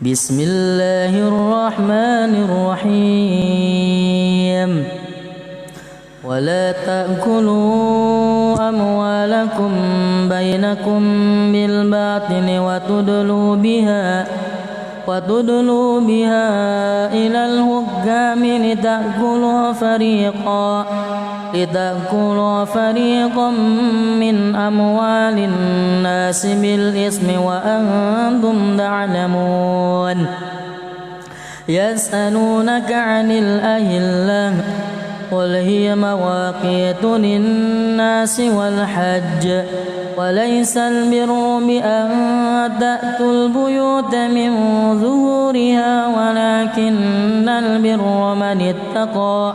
بسم الله الرحمن الرحيم ولا تأكلوا أموالكم بينكم بالباطل وتدلوا بها إلى الحكام لتأكلوا فريقا من أموال الناس بالإثم وأنتم تعلمون يسألونك عن الأهلة قل هي مواقيت للناس والحج وليس البر بأن تأتوا البيوت من ظهورها ولكن البر من اتقى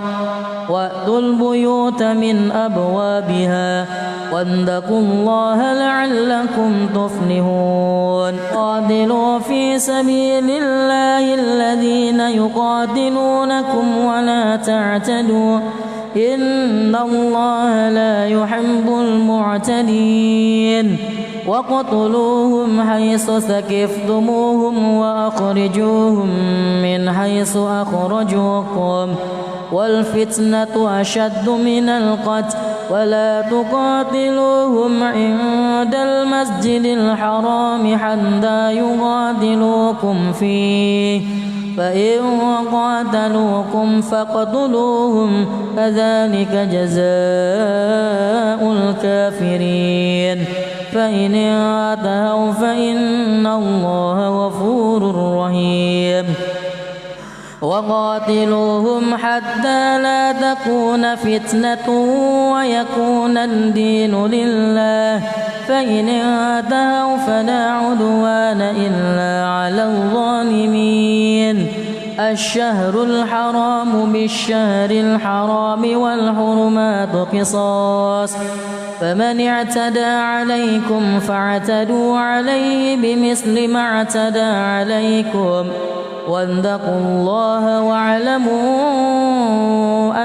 وأتوا البيوت من أبوابها واتقوا الله لعلكم تفلحون قاتلوا في سبيل الله الذين يقاتلونكم ولا تعتدوا إن الله لا يحب المعتدين وقتلوهم حيث ثقفتموهم وأخرجوهم من حيث أخرجوكم والفتنة أشد من القتل ولا تقاتلوهم عند المسجد الحرام حتى يقاتلوكم فيه فإن قاتلوكم فاقتلوهم كذلك جزاء الكافرين فإن انتهوا فإن الله غفور رحيم وقاتلوهم حتى لا تكون فتنة ويكون الدين لله فإن انتهوا فلا عدوان إلا على الظالمين الشهر الحرام بالشهر الحرام والحرمات قصاص فمن اعتدى عليكم فاعتدوا عليه بمثل ما اعتدى عليكم واتقوا الله واعلموا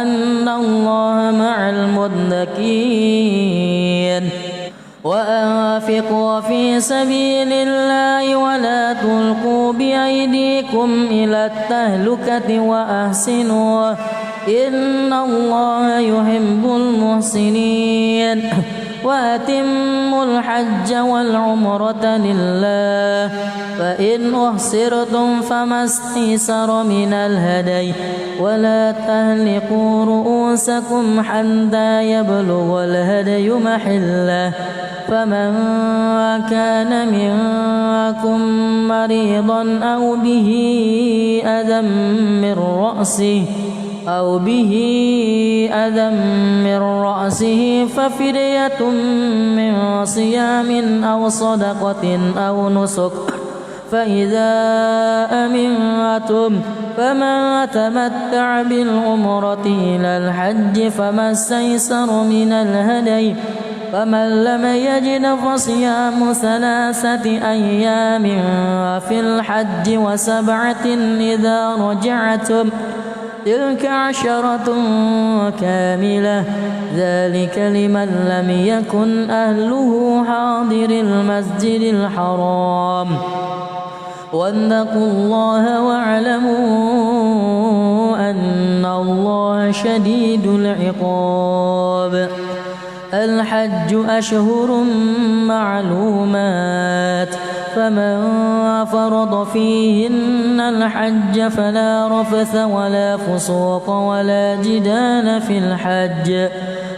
أن الله مع المتقين وأنفقوا في سبيل الله ولا تلقوا بأيديكم إلى التهلكة وأحسنوا إن الله يحب المحسنين وأتموا الحج والعمرة لله فإن أحصرتم فما استيسر من الهدي ولا تهلكوا رؤوسكم حتى يبلغ الهدي محله فمن كان منكم مريضا أو به أذى من رأسه ففدية من صيام أو صدقة أو نسك فإذا أمنتم فمن تمتع بالعمرة إلى الحج فما استيسر من الهدي فمن لم يجد فصيام 3 أيام في الحج و7 إذا رجعتم تلك 10 كاملة ذلك لمن لم يكن أهله حاضر المسجد الحرام واتقوا الله واعلموا أن الله شديد العقاب الحج أشهر معلومات فمن فرض فيهن الحج فلا رفث ولا فسوق ولا جدال في الحج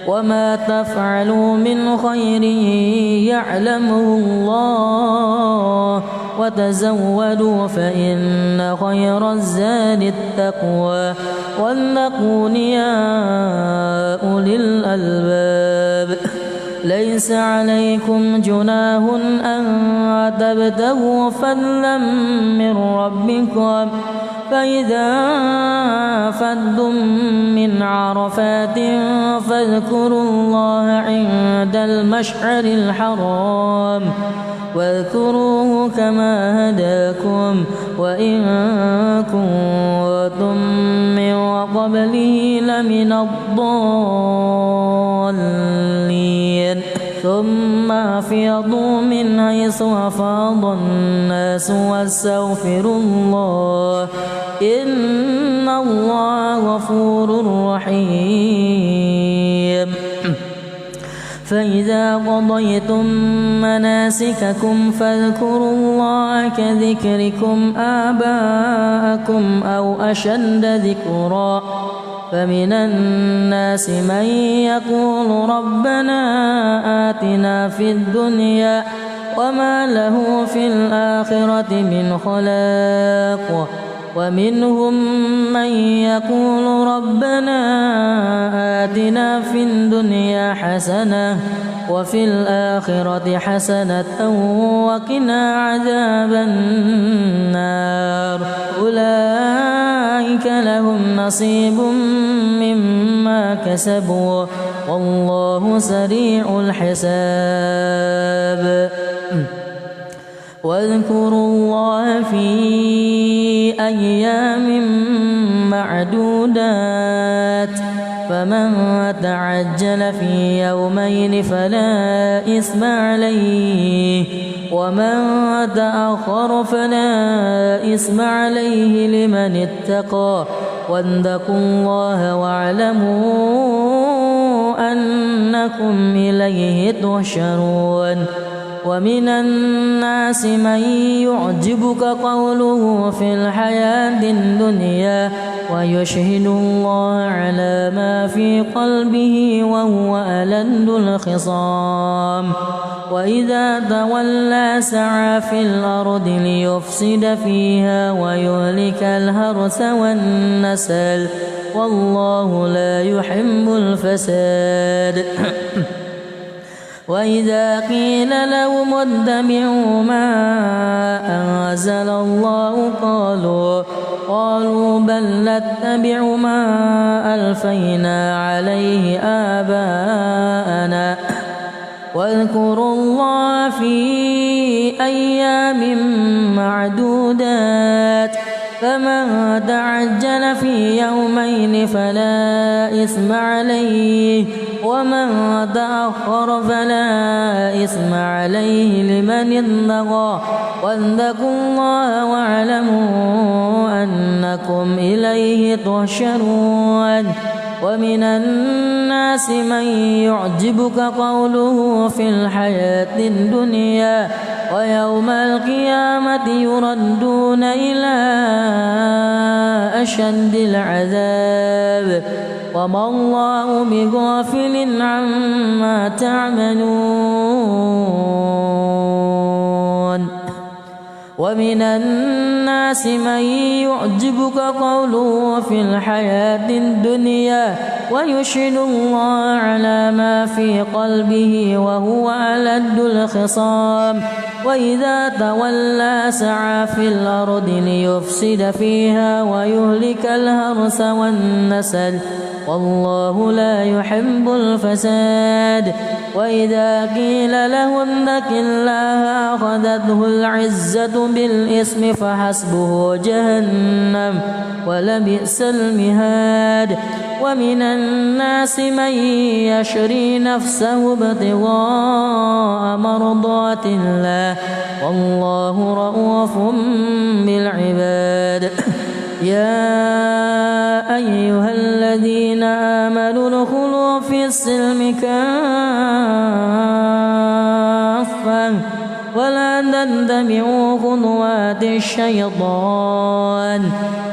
وما تفعلوا من خير يعلمه الله وتزودوا فإن خير الزاد التقوى واتقون يا أولي الألباب ليس عليكم جناح أن تبتغوا فضلا من ربكم فإذا أفضتم من عرفات فاذكروا الله عند المشعر الحرام واذكروه كما هداكم وإن كنتم من قبله لمن الضالين ثم أفيضوا من حيث أفاض الناس واستغفروا الله إن الله غفور رحيم. فإذا قضيتم مناسككم فاذكروا الله كذكركم آباءكم أو أشد ذكرا فمن الناس من يقول ربنا آتنا في الدنيا وما له في الآخرة من خلاق ومنهم من يقول ربنا آتنا في الدنيا حسنة وفي الآخرة حسنة وقنا عذاب النار أولئك لهم نصيب مما كسبوا والله سريع الحساب. واذكروا الله في أيام معدودات فمن تعجل في يومين فلا إثم عليه ومن تأخر فلا إثم عليه لمن اتقى واتقوا الله واعلموا أنكم إليه تحشرون. ومن الناس من يعجبك قوله في الحياة الدنيا ويشهد الله على ما في قلبه وهو ألد الخصام وإذا تولى سعى في الأرض ليفسد فيها ويهلك الحرث والنسل والله لا يحب الفساد. وإذا قيل لهم اتبعوا ما أنزل الله قالوا بل نتبع ما ألفينا عليه آباءنا واذكروا الله في أيام معدودات فمن تعجل في يومين فلا إثم عليه ومن تأخر فلا إثم عليه لمن اتقى واتقوا الله واعلموا أنكم إليه تحشرون. ومن الناس من يعجبك قوله في الحياة الدنيا ويوم القيامة يردون إلى أشد العذاب وما الله بغافل عما تعملون. ومن الناس من يعجبك قوله في الحياة الدنيا ويشهد الله على ما في قلبه وهو ألد الخصام وإذا تولى سعى في الأرض ليفسد فيها ويهلك الحرث والنسل والله لا يحب الفساد. وإذا قيل له اتق الله أخذته العزة بالإثم فحسبه جهنم ولبئس المهاد. ومن الناس من يشري نفسه ابتغاء مرضات الله والله رؤوف بالعباد. يا أيها الذين آمنوا ادخلوا في السلم كافة ولا تتبعوا خطوات الشيطان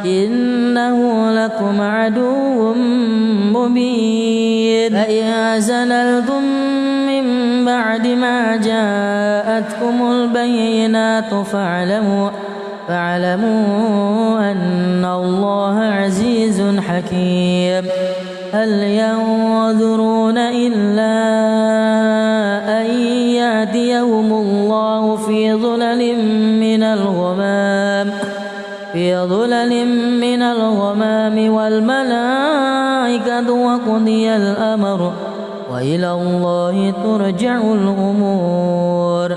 إنه لكم عدو مبين. فإن زللتم من بعد ما جاءتكم البينات فاعلموا أن الله عزيز حكيم. هل ينظرون إلا أن يأتيهم الله في ظلل من الغمام والملائكة وقضي الأمر وإلى الله ترجع الأمور.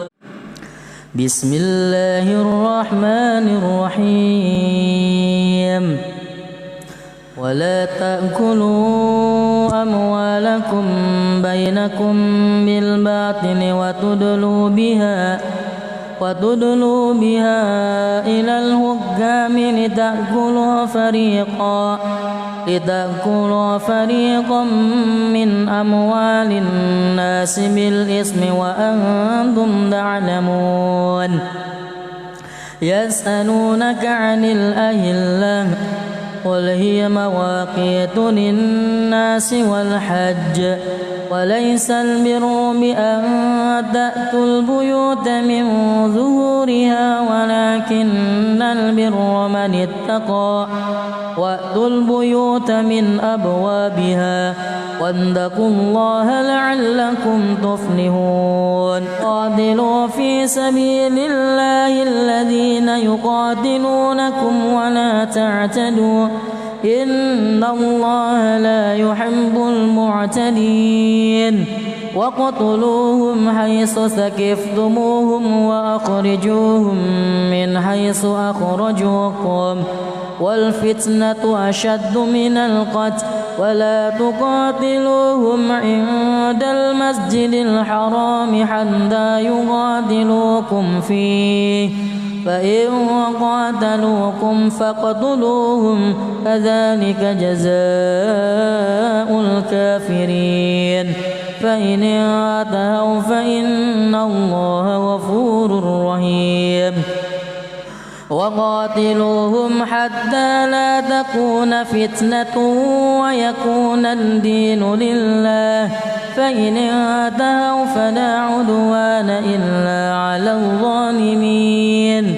بسم الله الرحمن الرحيم. ولا تأكلوا أموالكم بينكم بالباطل الباطن وتدلوا بها إلى الحكام لتأكلوا فريقا من أموال الناس بالإثم وأنتم تعلمون يسألونك عن الأهلة قل هي مواقيت للناس والحج وليس البر بأن تأتوا البيوت من ظهورها ولكن البر من اتقى وأتوا البيوت من أبوابها واتقوا الله لعلكم تفلحون قاتلوا في سبيل الله الذين يقاتلونكم ولا تعتدوا إن الله لا يحب المعتدين وقتلوهم حيث ثقفتموهم وأخرجوهم من حيث أخرجوكم والفتنة أشد من القتل ولا تقاتلوهم عند المسجد الحرام حتى يقاتلوكم فيه فإن قاتلوكم فاقتلوهم كذلك جزاء الكافرين فإن انتهوا فإن الله غفور رحيم وقاتلوهم حتى لا تكون فتنة ويكون الدين لله فإن انتهوا فلا عدوان إلا على الظالمين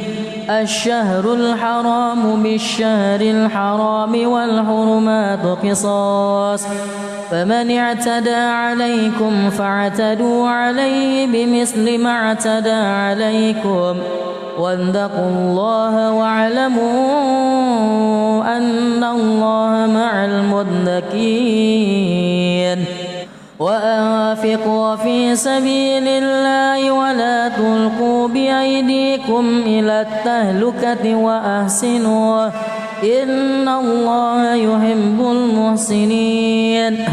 الشهر الحرام بالشهر الحرام والحرمات قصاص فمن اعتدى عليكم فاعتدوا عليه بمثل ما اعتدى عليكم واتقوا الله واعلموا أن الله مع المتقين وأنفقوا في سبيل الله ولا تلقوا بأيديكم إلى التهلكة وأحسنوا إن الله يحب المحسنين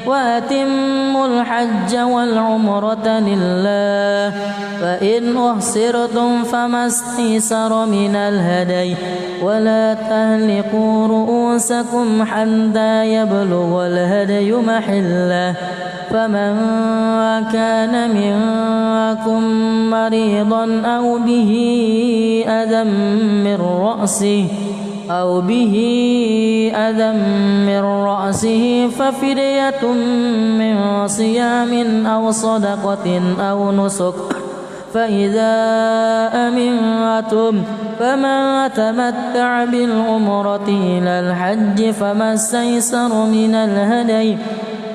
وأتموا الحج والعمرة لله فإن أحصرتم فما استيسر من الهدي ولا تهلكوا رؤوسكم حتى يبلغ الهدي محله فمن كان منكم مريضا أو به أذى من رأسه ففدية من صيام أو صدقة أو نسك فإذا أمنتم فمن تمتع بالعمرة إلى الحج فما استيسر من الهدي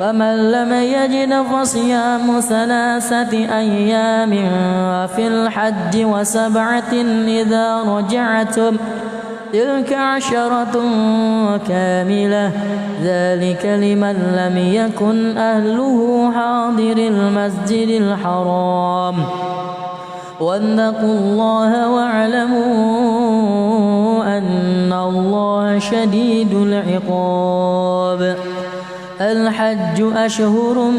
فمن لم يجد فصيام 3 أيام في الحج و7 إذا رجعتم تلك 10 كاملة ذلك لمن لم يكن أهله حاضر المسجد الحرام واتقوا الله واعلموا أن الله شديد العقاب الحج أشهر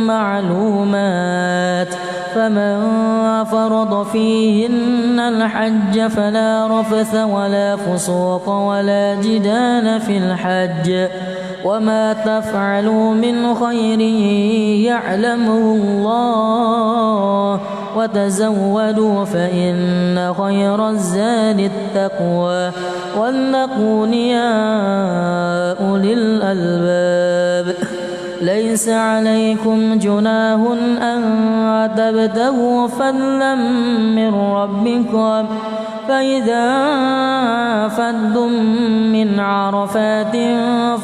معلومات فمن فرض فيهن الحج فلا رفث ولا فسوق ولا جدال في الحج وما تفعلوا من خير يعلمه الله وتزودوا فإن خير الزاد التقوى واتقون يا أولي الألباب ليس عليكم جناح أن تبتغوا فضلا من ربكم فإذا أفضتم من عرفات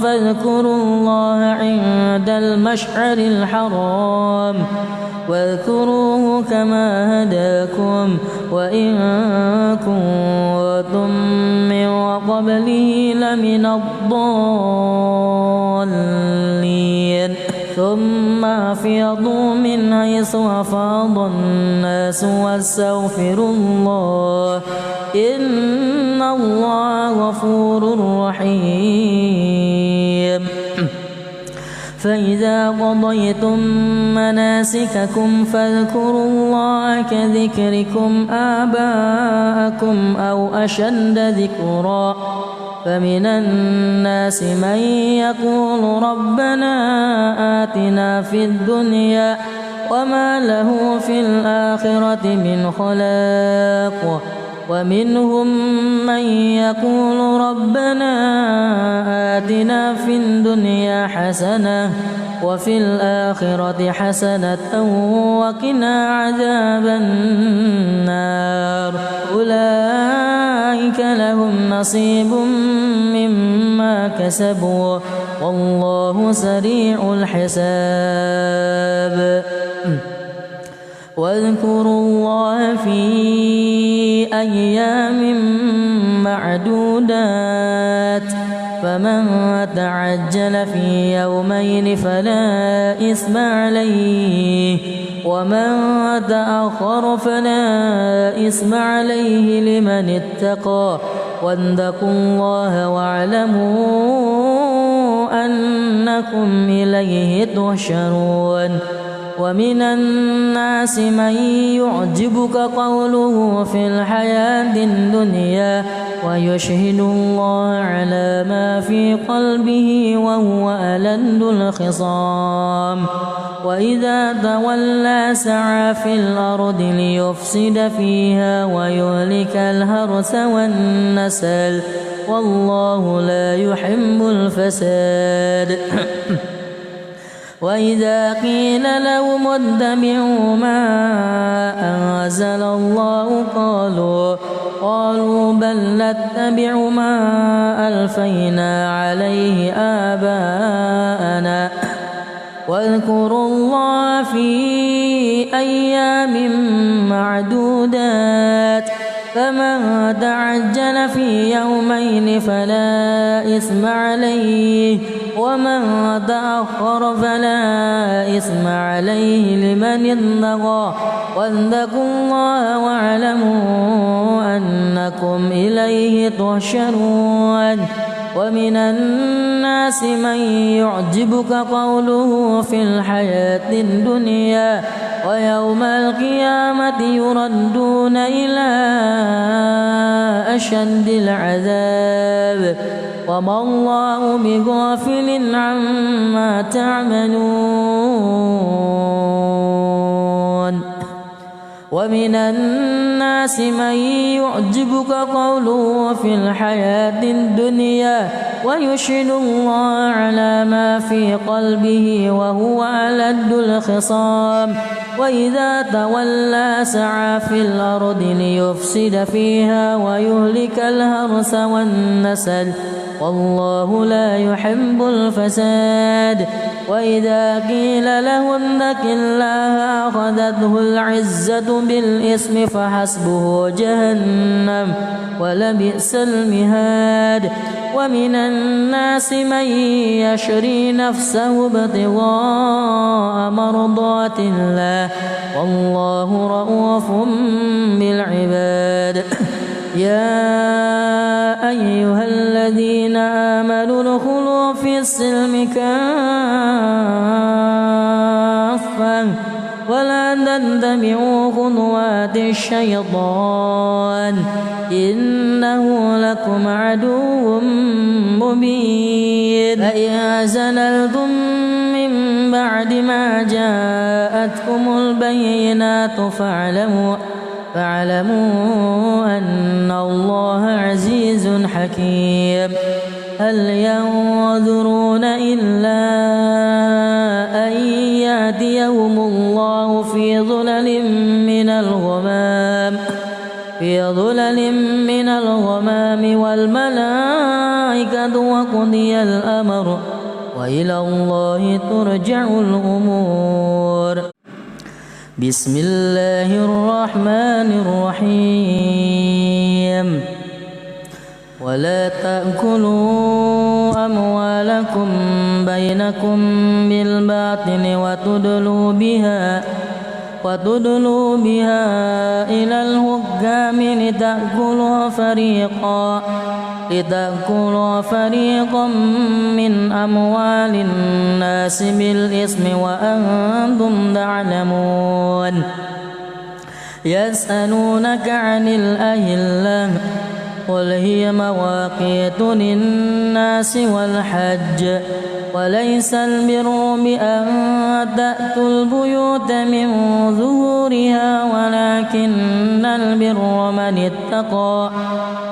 فاذكروا الله عند المشعر الحرام واذكروه كما هداكم وإن كنتم من قبله لمن الضالين ثم أفيضوا من حيث أفاض الناس واستغفروا الله إن الله غفور رحيم فإذا قضيتم مناسككم فاذكروا الله كذكركم آباءكم أو أشد ذكرا فمن الناس من يقول ربنا آتنا في الدنيا وما له في الآخرة من خلاق ومنهم من يقول ربنا آتنا في الدنيا حسنة وفي الآخرة حسنة وقنا عذاب النار أولئك لهم نصيب مما كسبوا والله سريع الحساب واذكروا الله في أيام معدودات فمن تعجل في يومين فلا إثم عليه ومن تأخر فلا إثم عليه لمن اتقى واتقوا الله واعلموا أنكم إليه تحشرون ومن الناس من يعجبك قوله في الحياة الدنيا ويشهد الله على ما في قلبه وهو ألد الخصام وإذا تولى سعى في الأرض ليفسد فيها ويهلك الحرث والنسل والله لا يحب الفساد وإذا قيل لهم اتبعوا ما أنزل الله قالوا بل نتبع ما ألفينا عليه آباءنا واذكروا الله في أيام معدودات فمن تعجل في يومين فلا إثم عليه ومن تأخر فلا إثم عليه لمن اتقى واتقوا الله واعلموا أنكم إليه تحشرون ومن الناس من يعجبك قوله في الحياة الدنيا ويوم القيامة يردون إلى أشد العذاب وما الله بغافل عما تعملون ومن الناس من يعجبك قوله في الحياة الدنيا ويشهد الله على ما في قلبه وهو ألد الخصام وإذا تولى سعى في الأرض ليفسد فيها ويهلك الحرث والنسل والله لا يحب الفساد وإذا قيل له اتق الله أخذته العزة بالإثم فحسبه جهنم ولبئس المهاد ومن الناس من يشري نفسه ابتغاء مرضات الله والله رؤوف بالعباد يا أيها الذين آمنوا ادخلوا في السلم كافة ولا تتبعوا خطوات الشيطان إنه لكم عدو مبين فإن زللتم من بعد ما جاءتكم البينات فاعلموا أن الله عزيز حكيم هل ينظرون إلا أن يأتيهم الله في ظلل من الغمام والملائكة وقضي الأمر وإلى الله ترجع الأمور بسم الله الرحمن الرحيم ولا تأكلوا أموالكم بينكم بالباطل وتدلوا بها إلى الحكام لتأكلوا فريقا من أموال الناس بالإثم وأنتم تعلمون يسألونك عن الأهلة قل هي مواقيت للناس والحج وليس البر بأن تأتوا البيوت من ظهورها ولكن البر من اتقى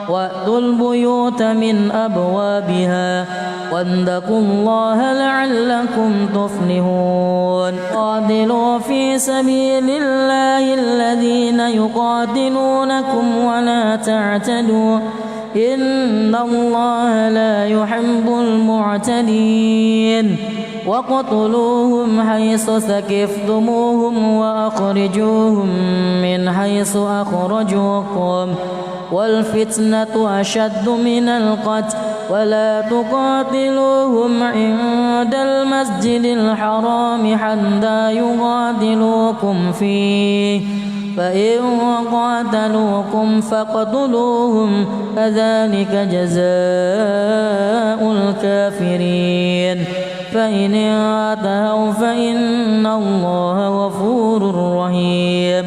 وأتوا البيوت من أبوابها واتقوا الله لعلكم تفلحون قاتلوا في سبيل الله الذين يقاتلونكم ولا تعتدوا إن الله لا يحب المعتدين وقتلوهم حيث ثقفتموهم وأخرجوهم من حيث أخرجوكم والفتنة أشد من القتل ولا تقاتلوهم عند المسجد الحرام حتى يقاتلوكم فيه فإن قاتلوكم فاقتلوهم كذلك جزاء الكافرين فإن انتهوا فإن الله غفور رحيم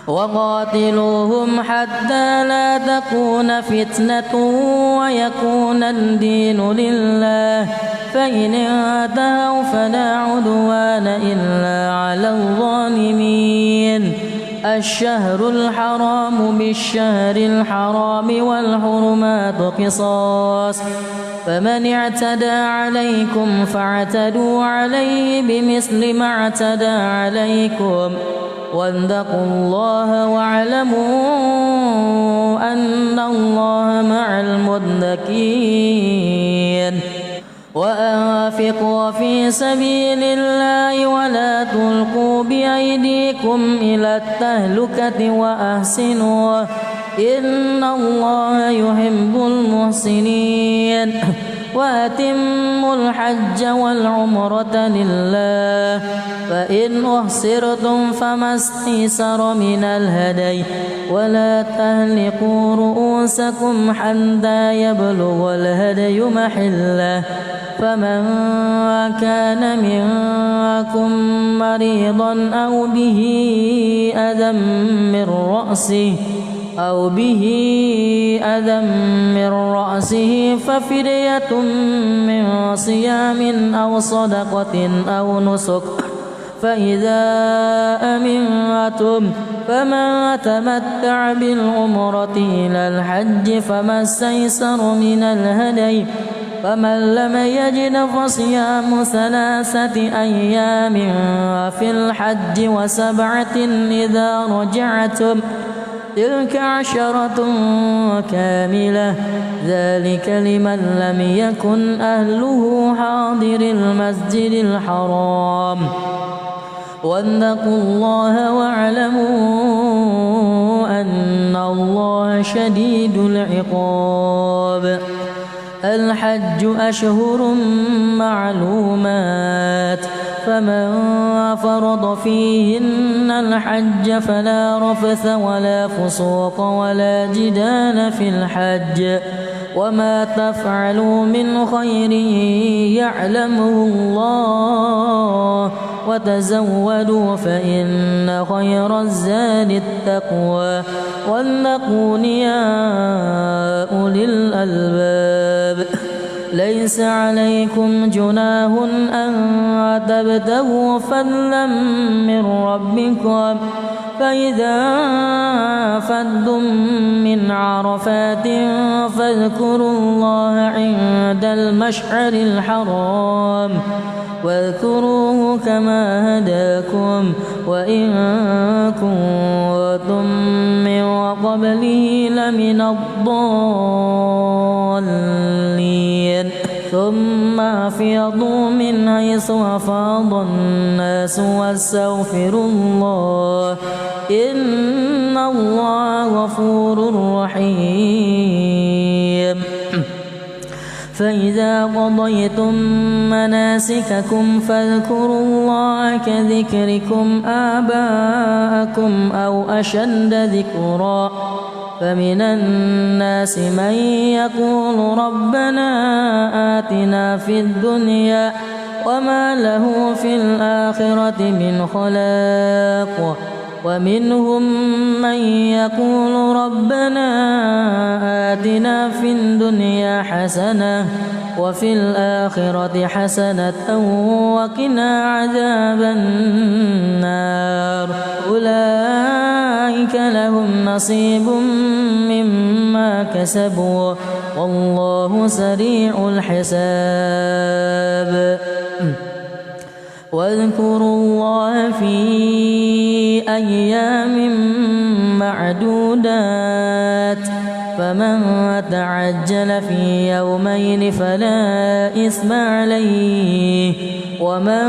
وقاتلوهم حتى لا تكون فتنة ويكون الدين لله فإن انتهوا فلا عدوان إلا على الظالمين الشهر الحرام بالشهر الحرام والحرمات قصاص فمن اعتدى عليكم فاعتدوا عليه بمثل ما اعتدى عليكم واتقوا الله واعلموا أن الله مع المتقين وأنفقوا في سبيل الله ولا تلقوا بأيديكم إلى التهلكة وأحسنوا إن الله يحب المحسنين وأتموا الحج والعمرة لله فإن أحصرتم فما استيسر من الهدي ولا تهلكوا رؤوسكم حتى يبلغ الهدي محله فمن كان منكم مريضا أو به أذى من رأسه ففدية من صيام أو صدقة أو نسك فإذا أمنتم فمن تمتع بالعمرة إلى الحج فما استيسر من الهدي فمن لم يجد فصيام 3 أيام في الحج و7 إذا رجعتم تلك 10 كاملة ذلك لمن لم يكن أهله حاضر المسجد الحرام واتقوا الله واعلموا أن الله شديد العقاب الحج أشهر معلومات فمن فرض فيهن الحج فلا رفث ولا فسوق ولا جدال في الحج وما تفعلوا من خير يعلمه الله وتزودوا فإن خير الزاد التقوى واتقون يا أولي الألباب ليس عليكم جناح أن تبتغوا فضلا من ربكم فإذا أفضتم من عرفات فاذكروا الله عند المشعر الحرام واذكروه كما هداكم وإن كنتم من قبله لمن الضالين ثم أفيضوا من حيث أفاض الناس واستغفروا الله إن الله غفور رحيم فإذا قضيتم مناسككم فاذكروا الله كذكركم آباءكم أو أشد ذكرا فمن الناس من يقول ربنا آتنا في الدنيا وما له في الآخرة من خلاق ومنهم من يقول ربنا آتنا في الدنيا حسنة وفي الآخرة حسنة وقنا عذاب النار أولئك لهم نصيب مما كسبوا والله سريع الحساب واذكروا الله في أيام معدودات فمن تعجل في يومين فلا إثم عليه ومن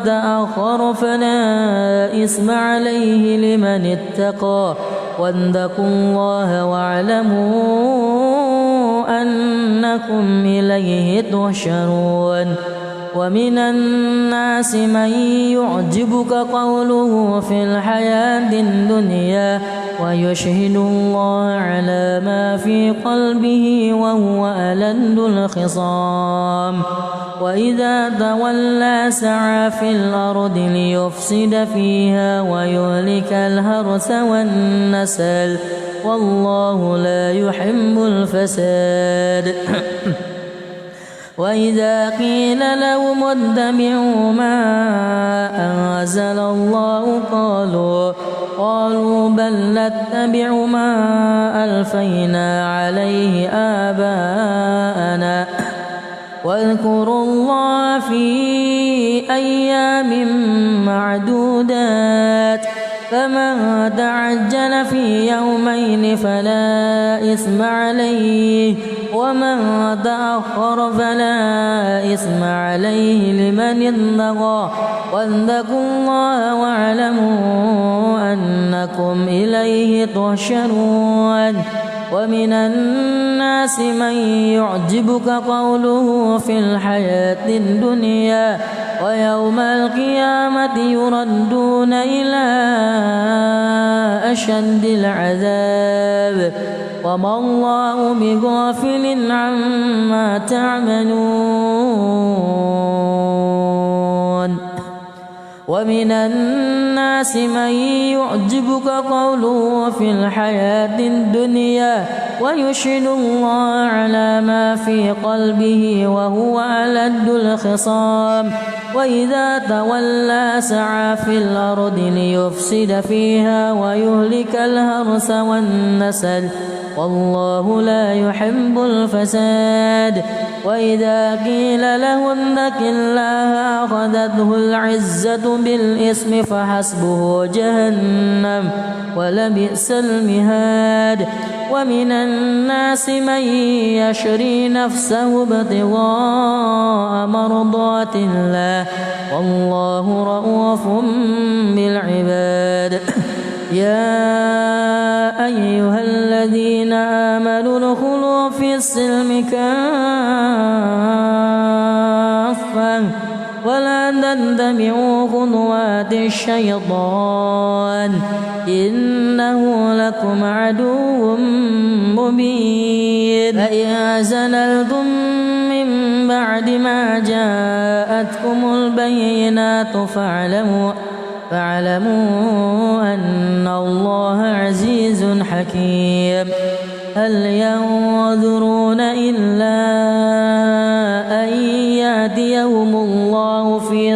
تأخر فلا إثم عليه لمن اتقى واتقوا الله واعلموا أنكم إليه تحشرون ومن الناس من يعجبك قوله في الحياة الدنيا ويشهد الله على ما في قلبه وهو ألد الخصام وإذا تولى سعى في الأرض ليفسد فيها ويهلك الحرث والنسل والله لا يحب الفساد وإذا قيل لهم اتبعوا ما أنزل الله قالوا بل نتبع ما ألفينا عليه آباءنا واذكروا الله في أيام معدودات فمن تعجل في يومين فلا إثم عليه ومن تأخر فلا إثم عليه لمن اتقى واتقوا الله واعلموا أنكم إليه تحشرون ومن الناس من يعجبك قوله في الحياة الدنيا ويوم القيامة يردون إلى أشد العذاب وما الله بغافل عما تعملون ومن الناس من يعجبك قوله في الحياة الدنيا ويشهد الله على ما في قلبه وهو ألد الخصام وإذا تولى سعى في الأرض ليفسد فيها ويهلك الحرث والنسل والله لا يحب الفساد وإذا قيل له اتق الله أخذته العزة بالإثم فحسبه جهنم ولبئس المهاد ومن الناس من يشري نفسه ابتغاء مرضات الله والله رؤوف بالعباد يا أيها الذين آمنوا ادخلوا في السلم كافة ولا تتبعوا خطوات الشيطان إنه لكم عدو مبين فإن زللتم من بعد ما جاءتكم البينات فاعلموا أن الله عزيز حكيم هل ينظرون إلا أن يأتيهم الله في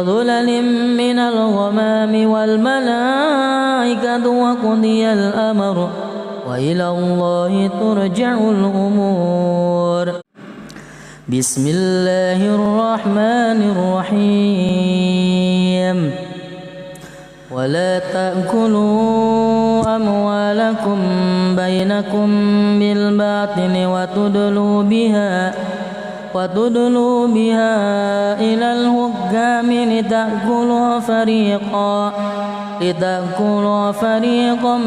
ظلل من الغمام والملائكة وقضي الأمر وإلى الله ترجع الأمور بسم الله الرحمن الرحيم ولا تأكلوا أموالكم بينكم بالباطل وتدلوا بها إلى الحكام لتأكلوا فريقا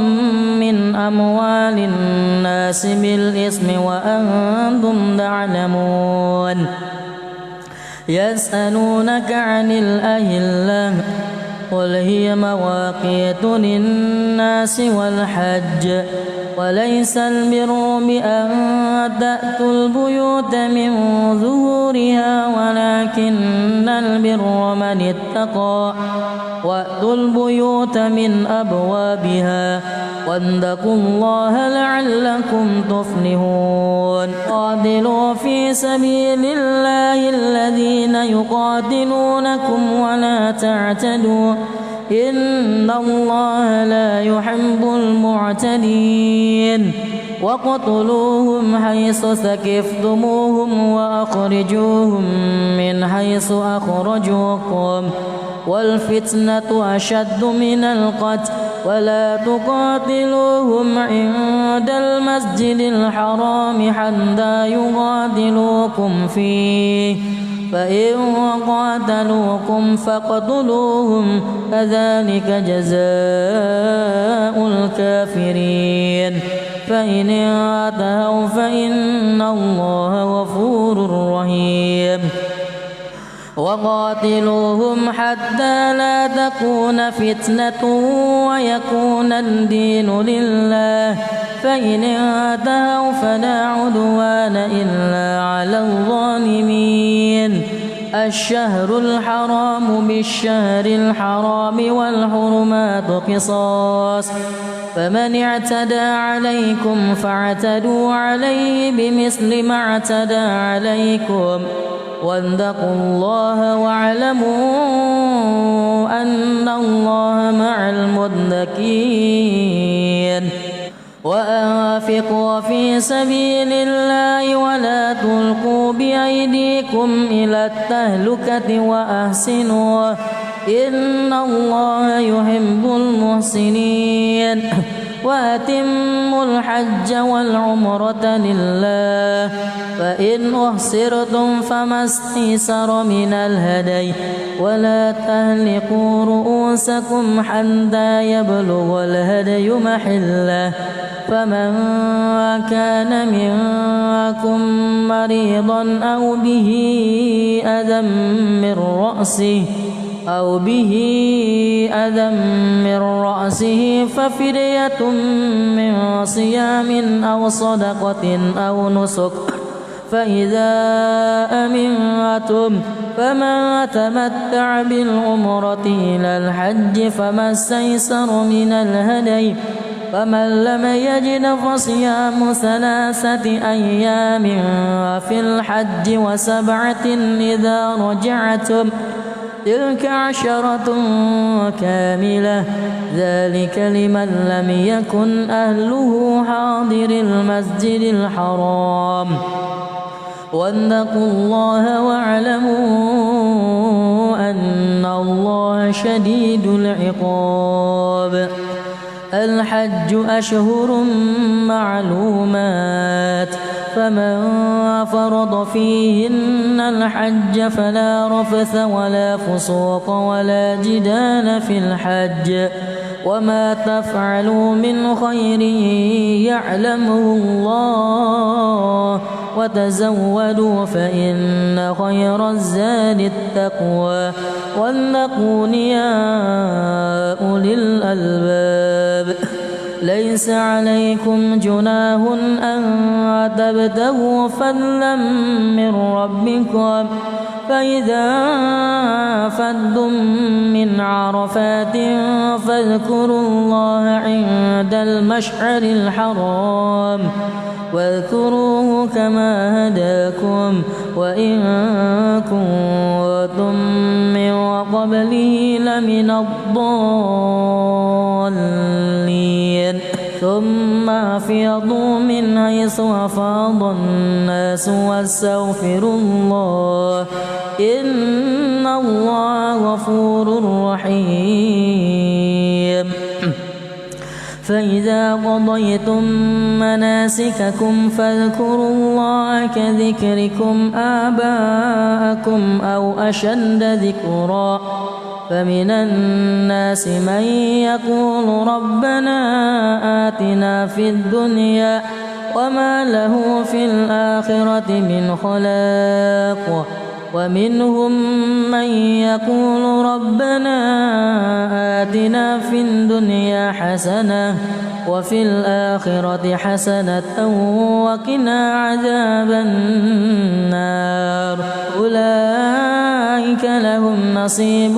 من أموال الناس بالإثم وأنتم تعلمون يسألونك عن الأهلة قل هي مواقيت للناس والحج وليس البر بأن تأتوا البيوت من ظهورها ولكن البر من اتقى وأتوا البيوت من أبوابها واتقوا الله لعلكم تفلحون قاتلوا في سبيل الله الذين يقاتلونكم ولا تعتدوا إن الله لا يحب المعتدين وقتلوهم حيث ثقفتموهم وأخرجوهم من حيث أخرجوكم والفتنة أشد من القتل ولا تقاتلوهم عند المسجد الحرام حتى يقاتلوكم فيه فإن قاتلوكم فاقتلوهم كذلك جزاء الكافرين فإن انتهوا فإن الله غفور رحيم وقاتلوهم حتى لا تكون فتنة ويكون الدين لله فإن انتهوا فلا عدوان إلا على الظالمين الشهر الحرام بالشهر الحرام والحرمات قصاص فمن اعتدى عليكم فاعتدوا عليه بمثل ما اعتدى عليكم واتقوا الله واعلموا أن الله مع المتقين وأنفقوا في سبيل الله ولا تلقوا بأيديكم إلى التهلكة وأحسنوا إن الله يحب المحسنين وأتموا الحج والعمرة لله فإن أحصرتم فما استيسر من الهدي ولا تهلكوا رؤوسكم حتى يبلغ الهدي محله فمن كان منكم مريضا أو به أذى من رأسه ففدية من صيام أو صدقة أو نسك فإذا أمنتم فمن تمتع بالعمرة إلى الحج فما استيسر من الهدي فمن لم يجد فصيام 3 أيام في الحج و7 إذا رجعتم تلك 10 كاملة ذلك لمن لم يكن أهله حاضر المسجد الحرام واتقوا الله واعلموا أن الله شديد العقاب الحج أشهر معلومات فمن فرض فيهن الحج فلا رفث ولا فسوق ولا جدال في الحج وما تفعلوا من خير يعلمه الله وتزودوا فإن خير الزاد التقوى واتقون يا أولي الألباب ليس عليكم جناح أن تبتغوا فضلا من ربكم فإذا أفضتم من عرفات فاذكروا الله عند المشعر الحرام واذكروه كما هداكم وإن كنتم من قبله لمن الضالين ثم أفيضوا من حيث أفاض الناس واستغفروا الله إن الله غفور رحيم فإذا قضيتم مناسككم فاذكروا الله كذكركم آباءكم أو أشد ذكرا فمن الناس من يقول ربنا آتنا في الدنيا وما له في الآخرة من خلاق ومنهم من يقول ربنا آتنا في الدنيا حسنة وفي الآخرة حسنة وقنا عذاب النار أولئك لهم نصيب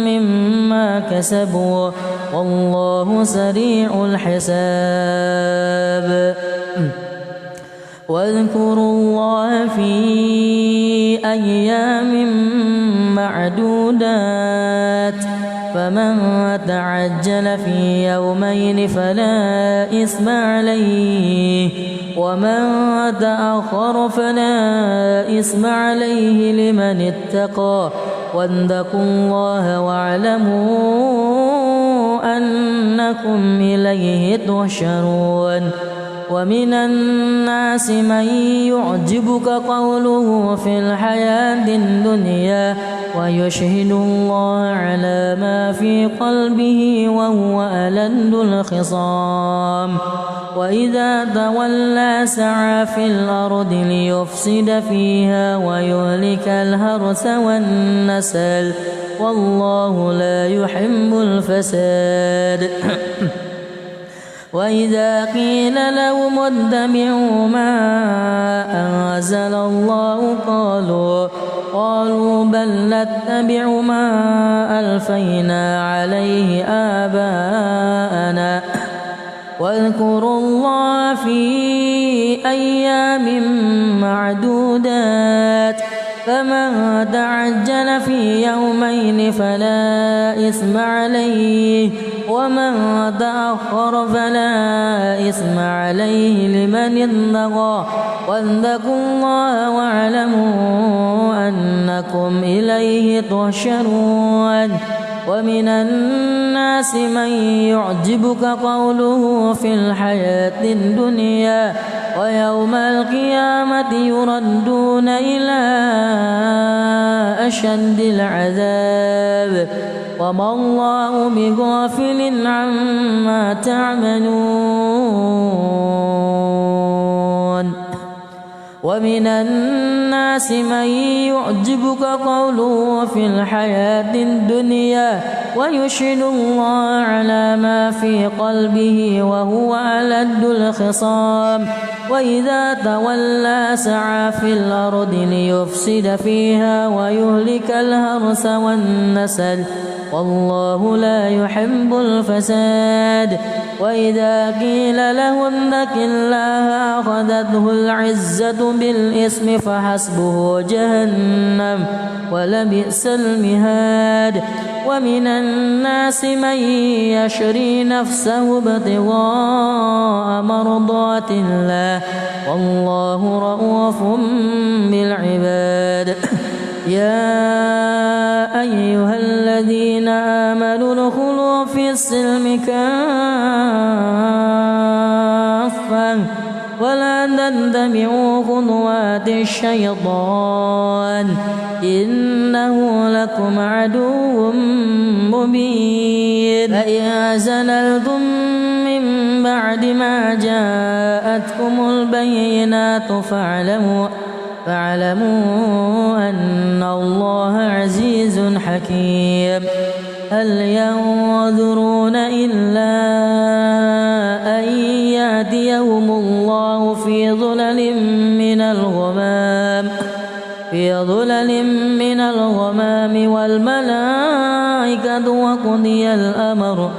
مما كسبوا والله سريع الحساب واذكروا الله في أيام معدودات فمن تعجل في يومين فلا إثم عليه ومن تأخر فلا إثم عليه لمن اتقى واتقوا الله واعلموا أنكم إليه تحشرون ومن الناس من يعجبك قوله في الحياة الدنيا ويشهد الله على ما في قلبه وهو ألد الخصام وإذا تولى سعى في الأرض ليفسد فيها ويهلك الحرث والنسل والله لا يحب الفساد وإذا قيل لهم اتبعوا ما أنزل الله قالوا بل نتبع ما ألفينا عليه آباءنا واذكروا الله في أيام معدودات فمن تعجل في يومين فلا إثم عليه ومن تأخر فلا إثم عليه لمن اتقى واتقوا الله واعلموا أنكم إليه تحشرون ومن الناس من يعجبك قوله في الحياة الدنيا ويوم القيامة يردون إلى أشد العذاب وما الله بغافل عما تعملون ومن الناس من يعجبك قوله في الحياة الدنيا ويشهد الله على ما في قلبه وهو ألد الخصام وإذا تولى سعى في الأرض ليفسد فيها ويهلك الحرث والنسل والله لا يحب الفساد وإذا قيل له اتق الله أخذته العزة بالإثم فحسبه جهنم ولبئس المهاد ومن الناس من يشري نفسه ابتغاء مرضات الله والله رؤوف بالعباد يا أيها الذين آمنوا ادخلوا في السلم كافة ولا تتبعوا خطوات الشيطان إنه لكم عدو مبين فإن زللتم من بعد ما جاءتكم البينات فاعلموا أن الله عزيز حكيم هل ينظرون إلا أن يأتيهم الله في ظلل من الغمام والملائكة وقضي الأمر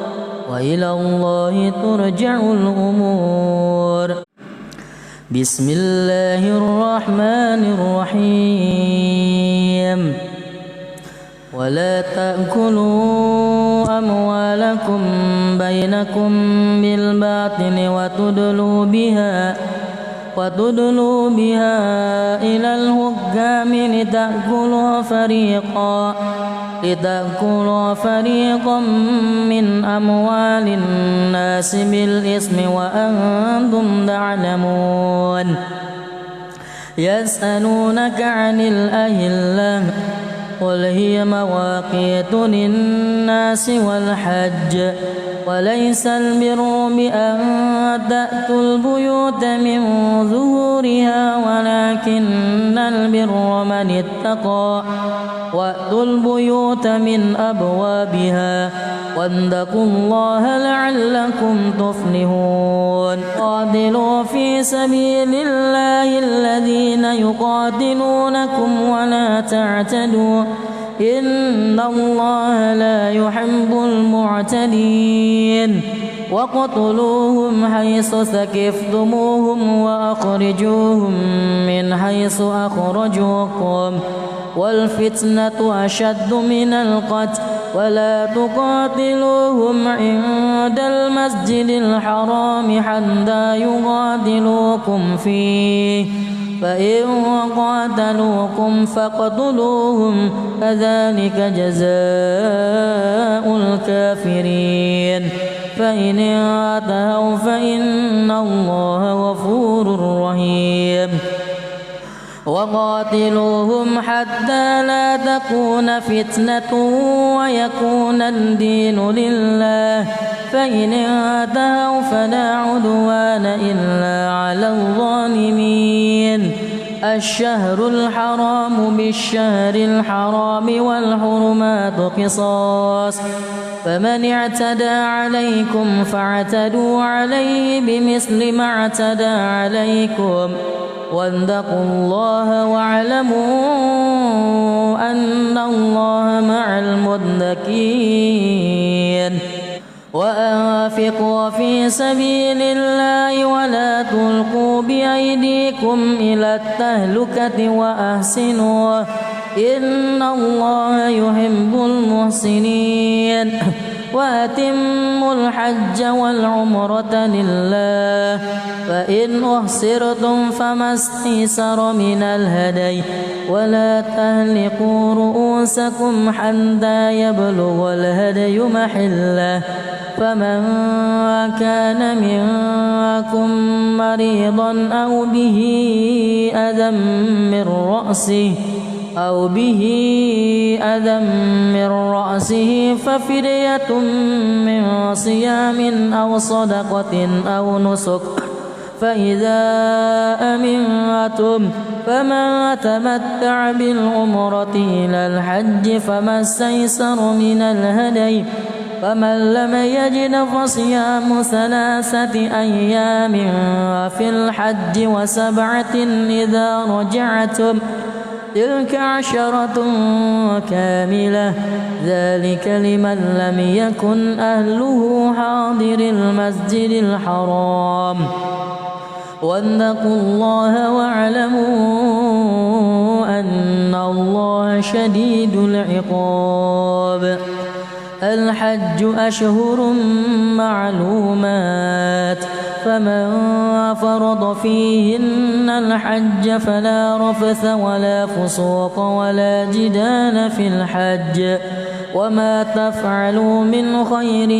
وإلى الله ترجع الأمور بسم الله الرحمن الرحيم ولا تأكلوا أموالكم بينكم بالباطل وتدلوا بها إلى الحكام لتأكلوا فريقا من أموال الناس بالإثم وأنتم تعلمون يسألونك عن الأهلة قل هي مواقيت للناس والحج وليس البر بأن تأتوا البيوت من ظهورها ولكن البر من اتقى وأتوا البيوت من أبوابها واتقوا الله لعلكم تفلحون قاتلوا في سبيل الله الذين يقاتلونكم ولا تعتدوا إن الله لا يحب المعتدين وقتلوهم حيث ثقفتموهم وأخرجوهم من حيث أخرجوكم والفتنة أشد من القتل ولا تقاتلوهم عند المسجد الحرام حتى يقاتلوكم فيه فإن قاتلوكم فاقتلوهم كذلك جزاء الكافرين فإن انتهوا فإن الله غفور رحيم وقاتلوهم حتى لا تكون فتنة ويكون الدين لله فإن انتهوا فلا عدوان إلا على الظالمين الشهر الحرام بالشهر الحرام والحرمات قصاص فمن اعتدى عليكم فاعتدوا عليه بمثل ما اعتدى عليكم واتقوا الله واعلموا أن الله مع المتقين وأنفقوا في سبيل الله ولا تلقوا بأيديكم إلى التهلكة وأحسنوا إن الله يحب المحسنين وأتموا الحج والعمرة لله فإن أحصرتم فما استيسر من الهدي ولا تهلكوا رؤوسكم حتى يبلغ الهدي محله فمن كان منكم مريضا أو به أذى من رأسه ففدية من صيام أو صدقة أو نسك فإذا أمنتم فمن تمتع بالعمرة إلى الحج فما استيسر من الهدي فمن لم يجد فصيام 3 أيام في الحج و7 إذا رجعتم تلك 10 كاملة ذلك لمن لم يكن أهله حاضر المسجد الحرام واتقوا الله واعلموا أن الله شديد العقاب الحج أشهر معلومات فمن فرض فيهن الحج فلا رفث ولا فسوق ولا جدال في الحج وما تفعلوا من خير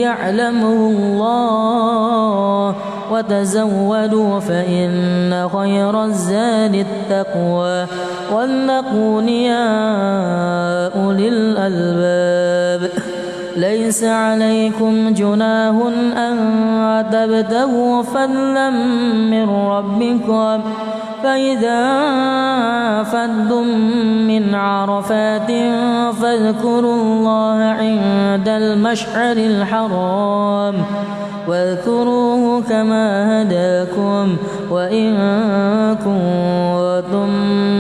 يعلمه الله وتزودوا فإن خير الزاد التقوى واتقون يا أولي الألباب ليس عليكم جناح أن تبتغوا فضلا من ربكم فإذا أفضتم من عرفات فاذكروا الله عند المشعر الحرام واذكروه كما هداكم وإن كنتم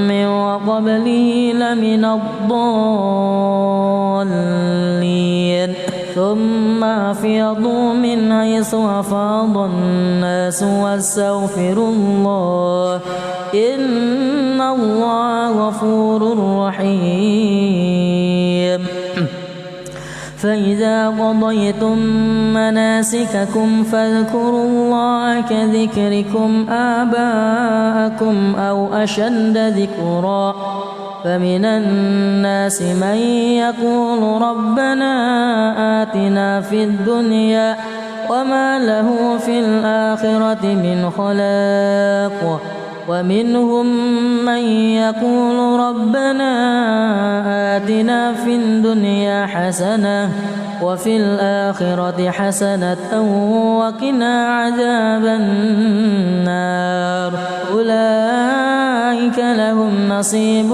من قبله لمن الضالين ثم أفيضوا من حيث أفاض الناس واستغفروا الله إن الله غفور رحيم فإذا قضيتم مناسككم فاذكروا الله كذكركم آباءكم أو أشد ذكرا فمن الناس من يقول ربنا آتنا في الدنيا وما له في الآخرة من خلاق ومنهم من يقول ربنا آتنا في الدنيا حسنة وفي الآخرة حسنة وقنا عذاب النار أولئك لهم نصيب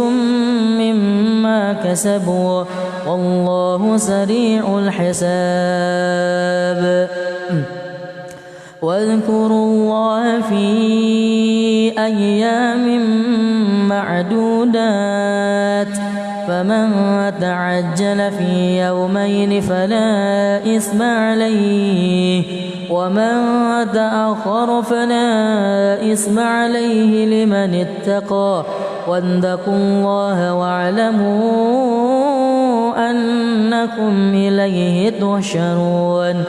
مما كسبوا والله سريع الحساب واذكروا الله في أيام معدودات فمن تعجل في يومين فلا إثم عليه ومن تأخر فلا إثم عليه لمن اتقى واتقوا الله واعلموا أنكم إليه تحشرون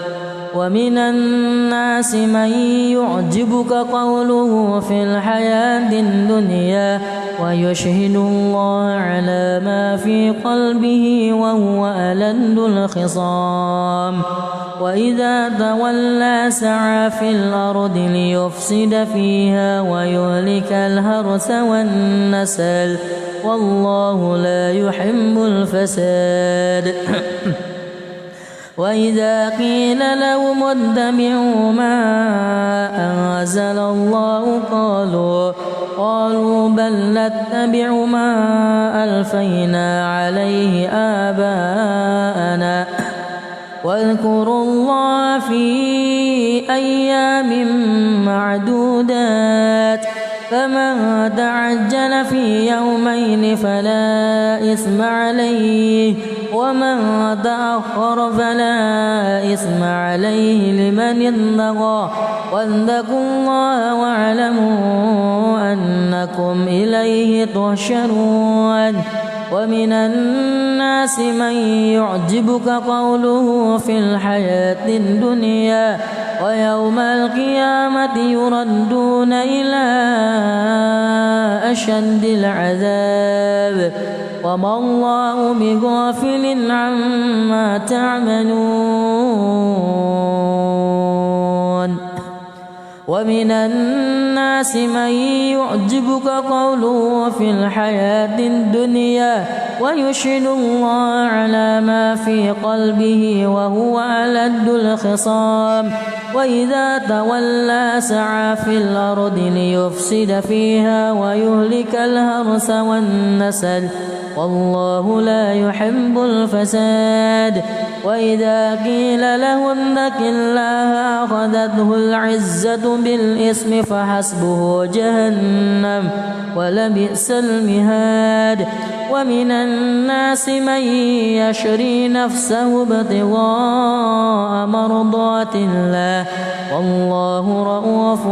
ومن الناس من يعجبك قوله في الحياة الدنيا ويشهد الله على ما في قلبه وهو ألد الخصام وإذا تولى سعى في الأرض ليفسد فيها ويهلك الحرث والنسل والله لا يحب الفساد وإذا قيل لهم اتبعوا ما أنزل الله قالوا بل نتبع ما ألفينا عليه آباءنا واذكروا الله في أيام معدودات فمن تعجل في يومين فلا إثم عليه ومن تأخر فلا إثم عليه لمن اتقى واتقوا الله واعلموا أنكم إليه تحشرون ومن الناس من يعجبك قوله في الحياة الدنيا ويوم القيامة يردون إلى أشد العذاب وما الله بغافل عما تعملون ومن الناس من يعجبك قوله في الحياة الدنيا ويشهد الله على ما في قلبه وهو ألد الخصام وإذا تولى سعى في الأرض ليفسد فيها ويهلك الحرث والنسل والله لا يحب الفساد وإذا قيل له اتق الله أخذته العزة بالإثم فحسبه جهنم ولبئس المهاد ومن الناس من يشري نفسه ابتغاء مرضات الله والله رؤوف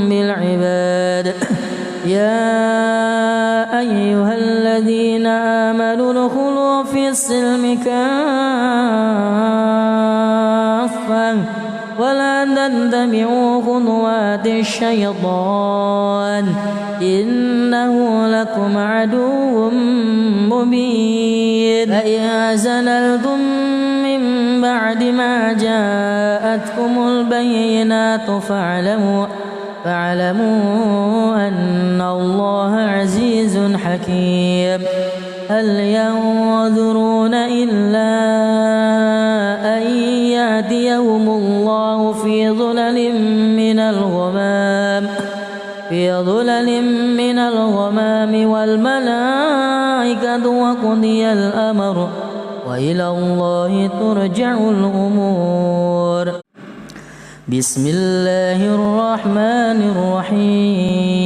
بالعباد يا أيها الذين آمنوا ادخلوا في السلم كافة ولا تتبعوا خطوات الشيطان إنه لكم عدو مبين فإن زللتم من بعد ما جاءتكم البينات فاعلموا أن الله عزيز حكيم هل ينظرون إلا أن يأتيهم الله في ظلل من الغمام والملائكة وقضي الأمر وإلى الله ترجع الأمور بسم الله الرحمن الرحيم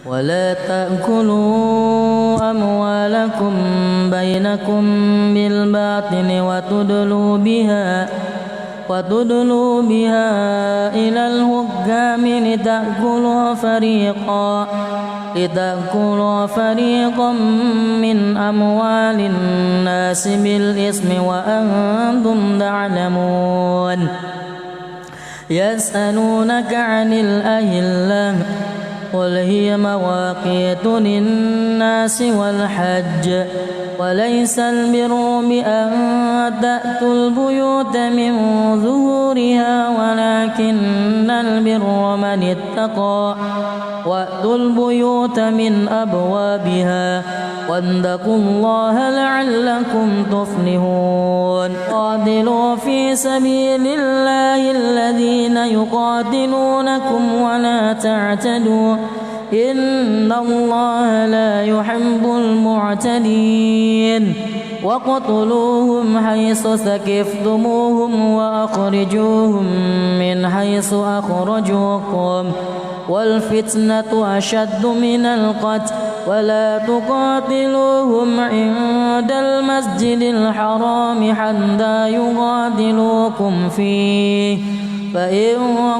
ولا تأكلوا أموالكم بينكم بالباطل وتدلوا بها إلى الحكام لتأكلوا فريقا من أموال الناس بالإثم وأنتم تعلمون يسألونك عن الأهلة قل هي مواقيت للناس والحج وليس البر بأن تأتوا البيوت من ظهورها ولكن البر من اتقى وأتوا البيوت من أبوابها واتقوا الله لعلكم تفلحون قاتلوا في سبيل الله الذين يقاتلونكم ولا تعتدوا إن الله لا يحب المعتدين وقتلوهم حيث ثقفتموهم وأخرجوهم من حيث أخرجوكم والفتنة أشد من القتل ولا تقاتلوهم عند المسجد الحرام حتى يقاتلوكم فيه فإن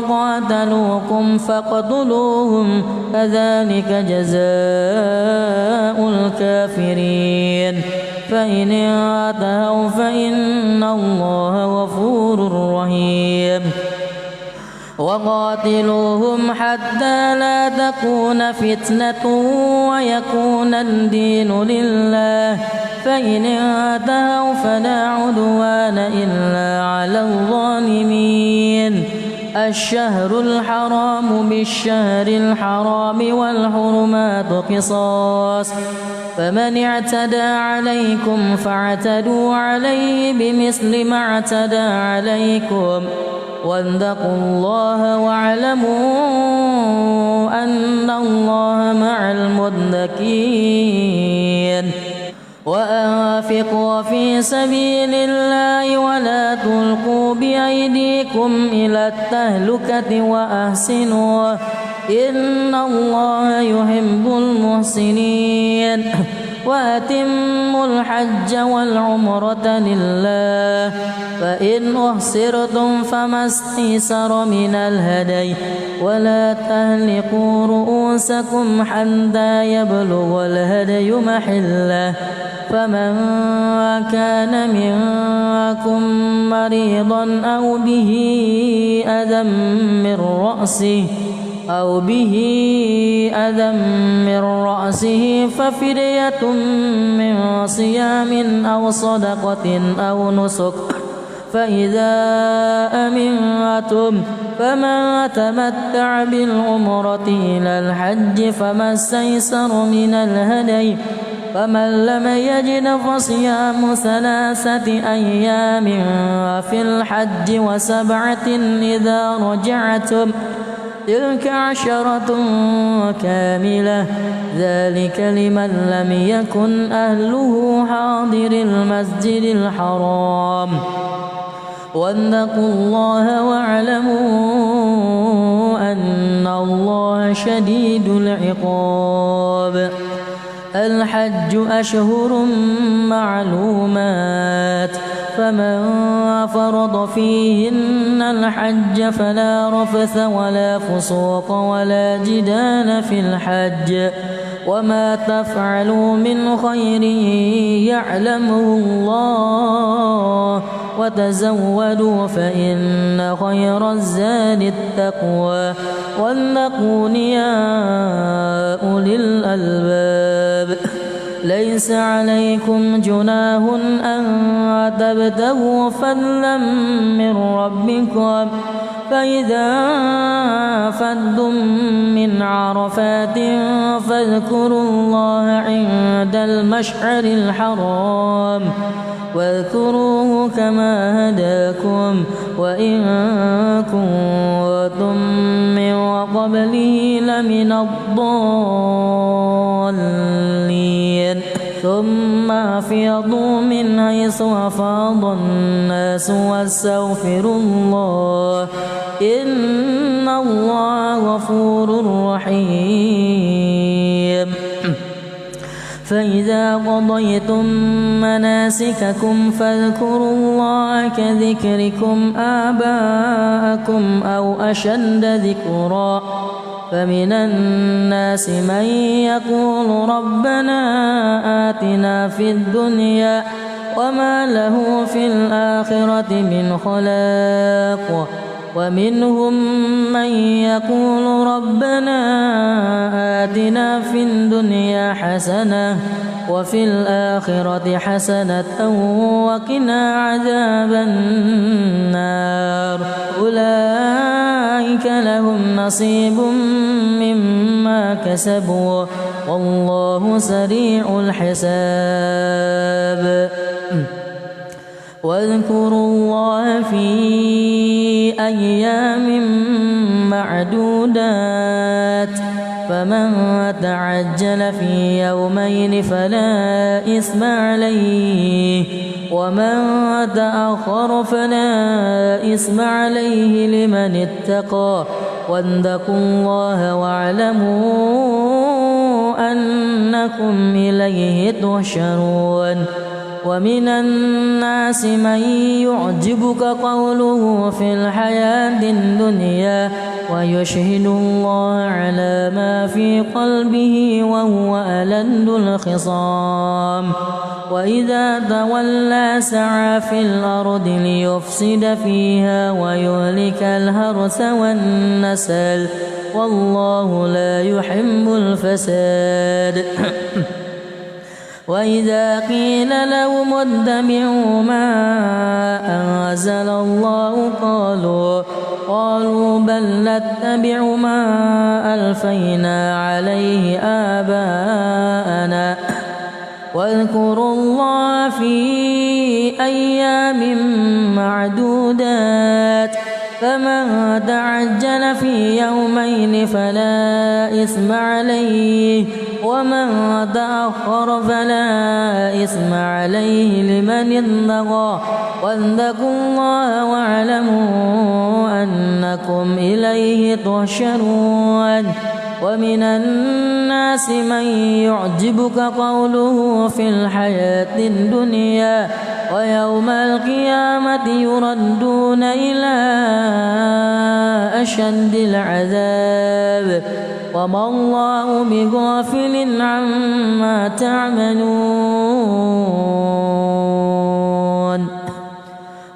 قاتلوكم فاقتلوهم كذلك جزاء الكافرين فإن انتهوا فإن الله غفور رحيم وقاتلوهم حتى لا تكون فتنة ويكون الدين لله فإن انتهوا فلا عدوان إلا على الظالمين الشهر الحرام بالشهر الحرام والحرمات قصاص فمن اعتدى عليكم فاعتدوا عليه بمثل ما اعتدى عليكم واتقوا الله واعلموا أن الله مع المتقين وأنفقوا في سبيل الله ولا تلقوا بأيديكم إلى التهلكة وأحسنوا إن الله يحب المحسنين وأتموا الحج والعمرة لله فإن أحصرتم فما استيسر من الهدي ولا تهلكوا رؤوسكم حتى يبلغ الهدي محله فمن كان منكم مريضا أو به أذى من رأسه ففدية من صيام أو صدقة أو نسك فإذا أمنتم فمن تمتع بالعمرة إلى الحج فما استيسر من الهدي فمن لم يجد فصيام 3 أيام في الحج و7 إذا رجعتم تلك 10 كاملة ذلك لمن لم يكن أهله حاضر المسجد الحرام واتقوا الله واعلموا أن الله شديد العقاب الحج أشهر معلومات فمن فرض فيهن الحج فلا رفث ولا فسوق ولا جدال في الحج وما تفعلوا من خير يعلمه الله وتزودوا فإن خير الزاد التقوى واتقون يا أولي الألباب ليس عليكم جناح أن تبتغوا فضلا من ربكم فإذا أفضتم من عرفات فاذكروا الله عند المشعر الحرام واذكروه كما هداكم وإن كنتم من قبله لمن الضالين ثم أفيضوا من حيث أفاض الناس واستغفروا الله إن الله غفور رحيم فإذا قضيتم مناسككم فاذكروا الله كذكركم آباءكم أو أشد ذكرا فمن الناس من يقول ربنا آتنا في الدنيا وما له في الآخرة من خلاق ومنهم من يقول ربنا آتنا في الدنيا حسنة وفي الآخرة حسنة وقنا عذاب النار أولئك لهم نصيب مما كسبوا والله سريع الحساب واذكروا الله في أيام معدودات فمن تعجل في يومين فلا إثم عليه ومن تأخر فلا إثم عليه لمن اتقى واتقوا الله واعلموا أنكم إليه تحشرون ومن الناس من يعجبك قوله في الحياة الدنيا ويشهد الله على ما في قلبه وهو ألد الخصام وإذا تولى سعى في الأرض ليفسد فيها ويهلك الحرث والنسل والله لا يحب الفساد وإذا قيل لهم اتبعوا ما أنزل الله قالوا بل نتبع ما ألفينا عليه آباءنا واذكروا الله في أيام معدودات فمن تعجل في يومين فلا إثم عليه ومن تأخر فلا إثم عليه لمن اتقى واتقوا الله واعلموا أنكم إليه تحشرون ومن الناس من يعجبك قوله في الحياة الدنيا ويوم القيامة يردون إلى أشد العذاب وما الله بغافل عما تعملون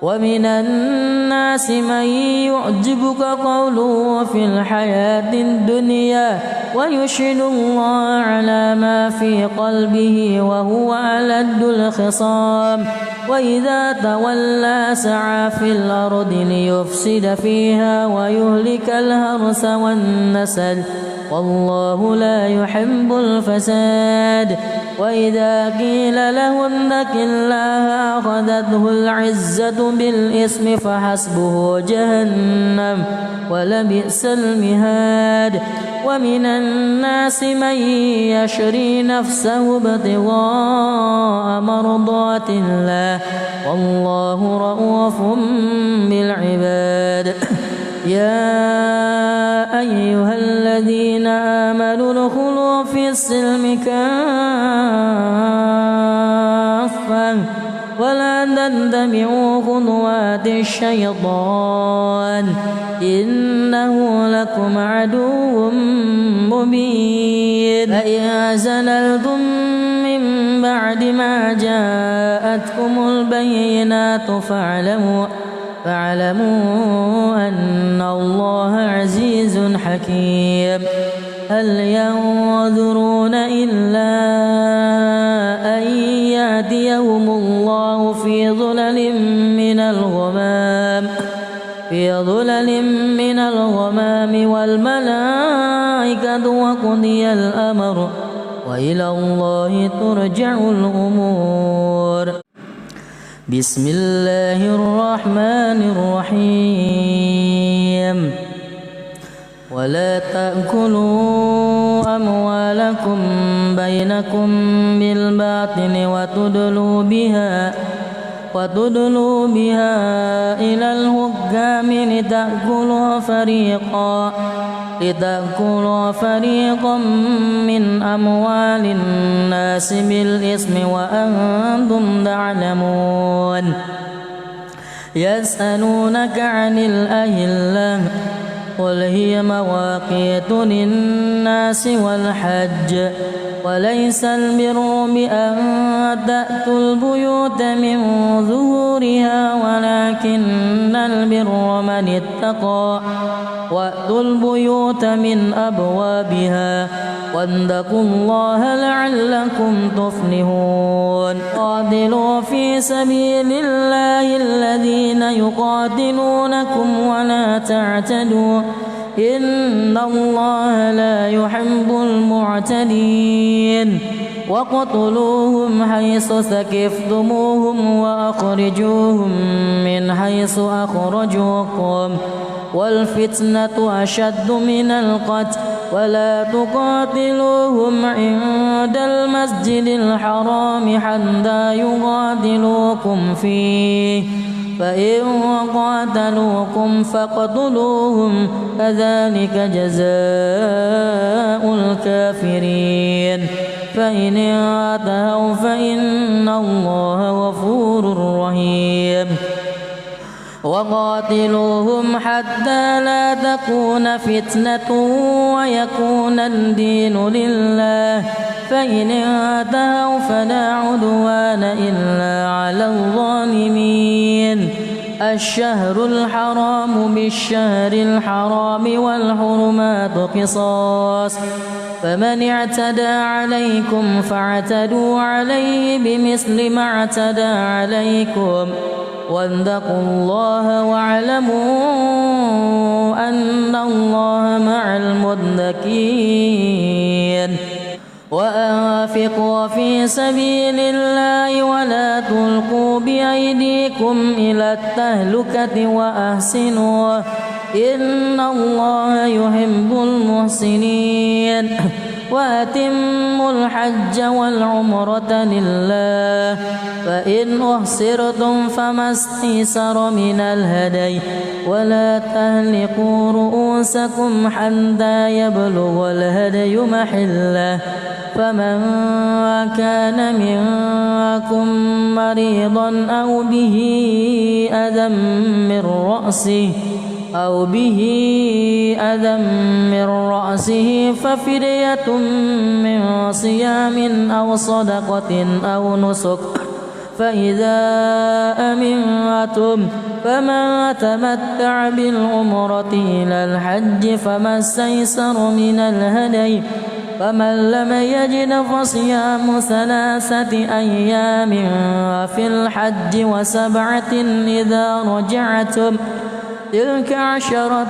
ومن الناس من يعجبك قوله في الحياة الدنيا ويشهد الله على ما في قلبه وهو ألد الخصام وإذا تولى سعى في الأرض ليفسد فيها ويهلك الحرث والنسل والله لا يحب الفساد وإذا قيل له اتق الله أخذته العزة بالإثم فحسبه جهنم ولبئس المهاد ومن الناس من يشري نفسه ابتغاء مرضات الله والله رؤوف بالعباد يا أيها الذين آمنوا ادخلوا في السلم كافة ولا تتبعوا خطوات الشيطان إنه لكم عدو مبين فإن زللتم من بعد ما جاءتكم البينات فاعلموا أن الله عزيز حكيم هل ينظرون إلا أن يأتيهم الله في ظلل من الغمام والملائكة وقضي الأمر وإلى الله ترجع الأمور بسم الله الرحمن الرحيم ولا تأكلوا أموالكم بينكم بالباطل وتدلوا بها إلى الحكام لتأكلوا فريقا من أموال الناس بالإثم وأنتم تعلمون يسألونك عن الأهلة قل هي مواقيت للناس والحج وليس البر بأن تأتوا البيوت من ظهورها ولكن البر من اتقى وأتوا البيوت من أبوابها واتقوا الله لعلكم تفلحون قاتلوا في سبيل الله الذين يقاتلونكم ولا تعتدوا إن الله لا يحب المعتدين وقتلوهم حيث ثقفتموهم وأخرجوهم من حيث أخرجوكم والفتنة أشد من القتل ولا تقاتلوهم عند المسجد الحرام حتى يقاتلوكم فيه فإن قاتلوكم فاقتلوهم كذلك جزاء الكافرين فإن انتهوا فإن الله غفور رحيم وقاتلوهم حتى لا تكون فتنة ويكون الدين لله فإن انتهوا فلا عدوان إلا على الظالمين الشهر الحرام بالشهر الحرام والحرمات قصاص فمن اعتدى عليكم فاعتدوا عليه بمثل ما اعتدى عليكم واتقوا الله واعلموا أن الله مع المتقين وأنفقوا في سبيل الله ولا تلقوا بأيديكم إلى التهلكة وأحسنوا إن الله يحب المحسنين وأتموا الحج والعمرة لله فإن أحصرتم فما استيسر من الهدي ولا تهلكوا رؤوسكم حتى يبلغ الهدي محله فمن كان منكم مريضا أو به أذى من رأسه ففدية من صيام أو صدقة أو نسك فإذا أمنتم فمن تمتع بالعمرة إلى الحج فما استيسر من الهدي فمن لم يجد فصيام 3 أيام في الحج و7 إذا رجعتم تلك 10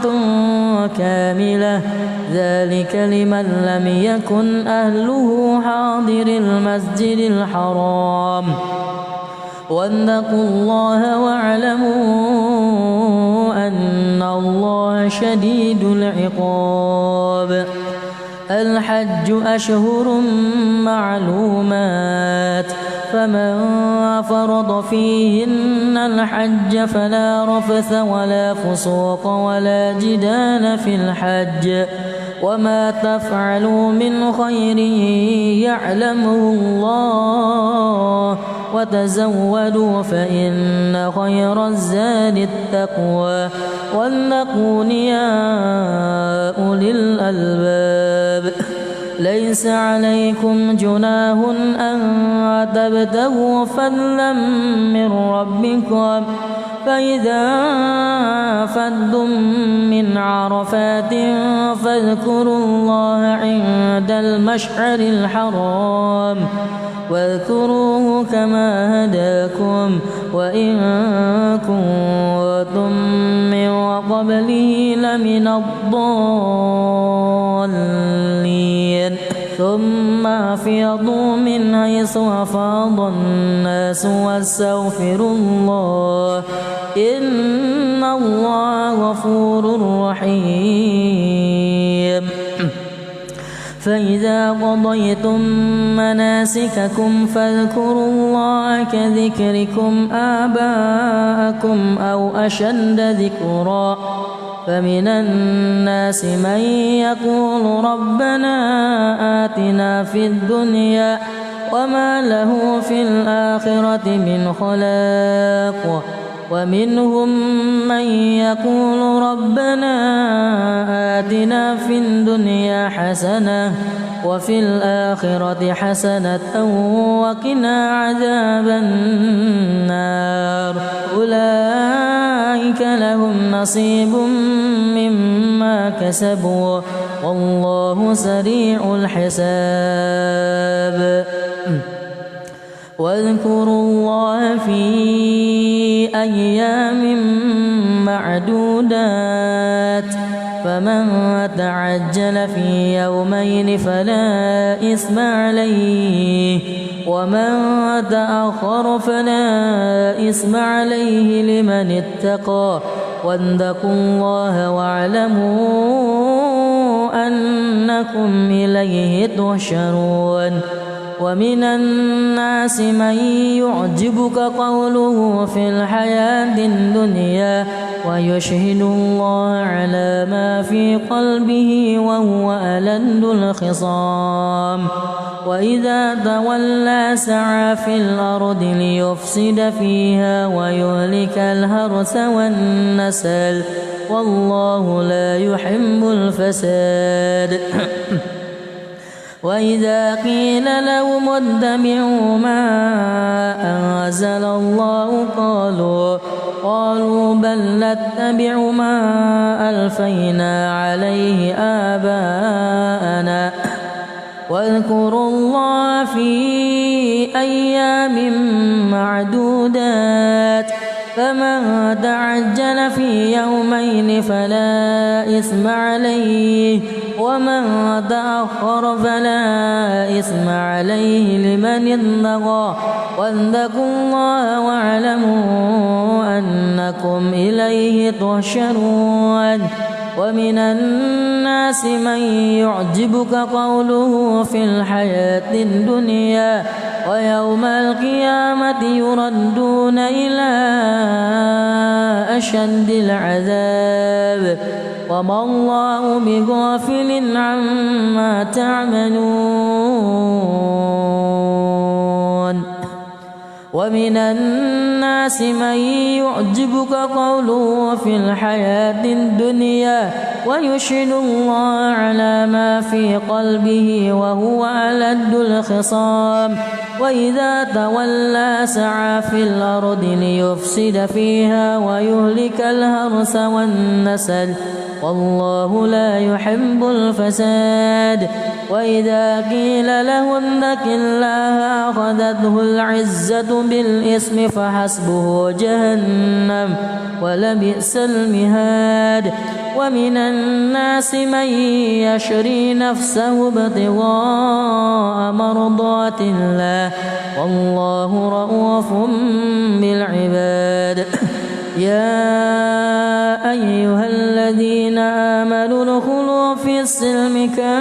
كاملة ذلك لمن لم يكن أهله حاضر المسجد الحرام واتقوا الله واعلموا أن الله شديد العقاب الحج أشهر معلومات فمن فرض فيهن الحج فلا رفث ولا فسوق ولا جدال في الحج وما تفعلوا من خير يعلمه الله وتزودوا فإن خير الزاد التقوى واتقون يا أولي الألباب ليس عليكم جناح أن تبتغوا فضلا من ربكم فإذا أفضتم من عرفات فاذكروا الله عند المشعر الحرام واذكروه كما هداكم وإن كنتم من قبله لمن الضالين ثم أفيضوا من حيث أفاض الناس واستغفروا الله إن الله غفور رحيم فإذا قضيتم مناسككم فاذكروا الله كذكركم آباءكم أو أشد ذكرا فمن الناس من يقول ربنا آتنا في الدنيا وما له في الآخرة من خلاق ومنهم من يقول ربنا آتنا في الدنيا حسنة وفي الآخرة حسنة وقنا عذاب النار أولئك لهم نصيب مما كسبوا والله سريع الحساب واذكروا الله في أيام معدودات فمن تعجل في يومين فلا إثم عليه ومن تأخر فلا إثم عليه لمن اتقى واتقوا الله واعلموا أنكم إليه تحشرون ومن الناس من يعجبك قوله في الحياة الدنيا ويشهد الله على ما في قلبه وهو ألد الخصام وإذا تولى سعى في الأرض ليفسد فيها ويهلك الحرث والنسل والله لا يحب الفساد وإذا قيل لهم اتبعوا ما أنزل الله قالوا بل نتبع ما ألفينا عليه آباءنا واذكروا الله في أيام معدودات فمن تعجل في يومين فلا إثم عليه ومن تأخر فلا إثم عليه لمن اتقى واتقوا الله واعلموا أنكم إليه تحشرون ومن الناس من يعجبك قوله في الحياة الدنيا ويوم القيامة يردون إلى أشد العذاب وما الله بغافل عما تعملون ومن الناس من يعجبك قوله في الحياة الدنيا ويشهد الله على ما في قلبه وهو ألد الخصام وإذا تولى سعى في الأرض ليفسد فيها ويهلك الحرث والنسل والله لا يحب الفساد وإذا قيل له اتق الله أخذته العزة بالإثم فحسبه جهنم ولبئس المهاد ومن الناس من يشري نفسه ابتغاء مرضات الله والله رؤوف بالعباد يا أيها الذين آمنوا ادخلوا في السلم كافة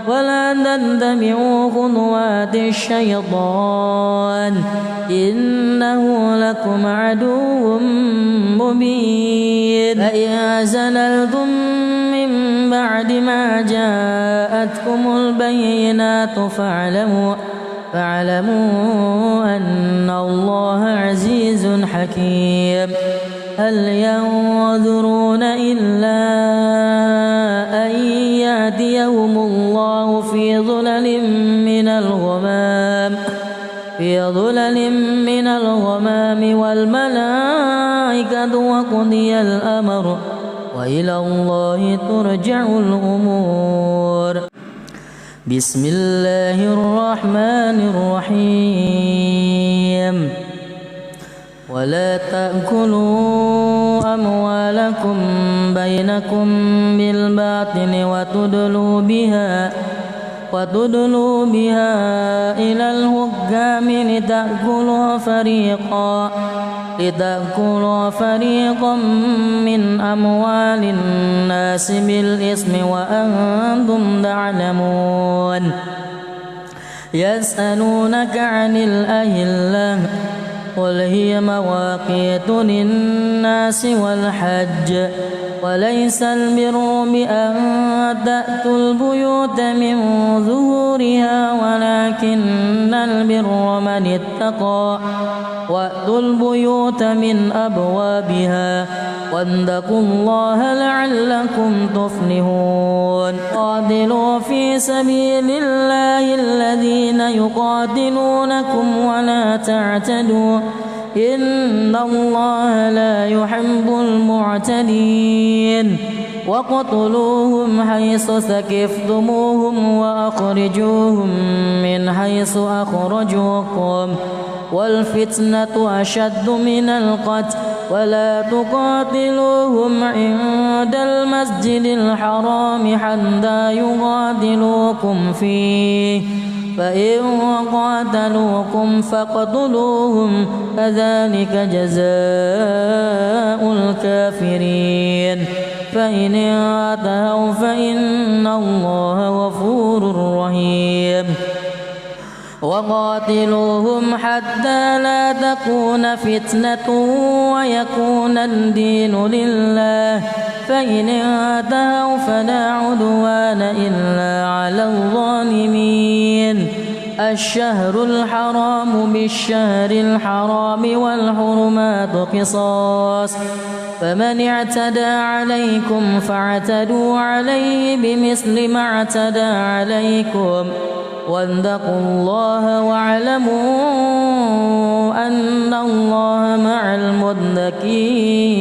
ولا تتبعوا خطوات الشيطان إنه لكم عدو مبين فإن زللتم من بعد ما جاءتكم البينات فاعلموا أن الله عزيز حكيم هل ينظرون إلا أن يأتيهم الله في ظلل من الغمام والملائكة وقضي الأمر وإلى الله ترجع الأمور بسم الله الرحمن الرحيم ولا تأكلوا أموالكم بينكم بالباطل وتدلوا بها إلى الحكام لتأكلوا فريقا من أموال الناس بالإثم وأنتم تعلمون يسألونك عن الأهلة قل هي مواقيت للناس والحج وليس البر بأن تأتوا البيوت من ظهورها ولكن البر من اتقى وأتوا البيوت من أبوابها واتقوا الله لعلكم تفلحون قاتلوا في سبيل الله الذين يقاتلونكم ولا تعتدوا إن الله لا يحب المعتدين وقتلوهم حيث ثقفتموهم وأخرجوهم من حيث أخرجوكم والفتنة أشد من القتل ولا تقاتلوهم عند المسجد الحرام حتى يقاتلوكم فيه فإن قاتلوكم فاقتلوهم كذلك جزاء الكافرين فإن انتهوا فإن الله غفور رحيم وقاتلوهم حتى لا تكون فتنة ويكون الدين لله فإن انتهوا فلا عدوان إلا على الظالمين الشهر الحرام بالشهر الحرام والحرمات قصاص فمن اعتدى عليكم فاعتدوا عليه بمثل ما اعتدى عليكم واتقوا الله واعلموا أن الله مع المتقين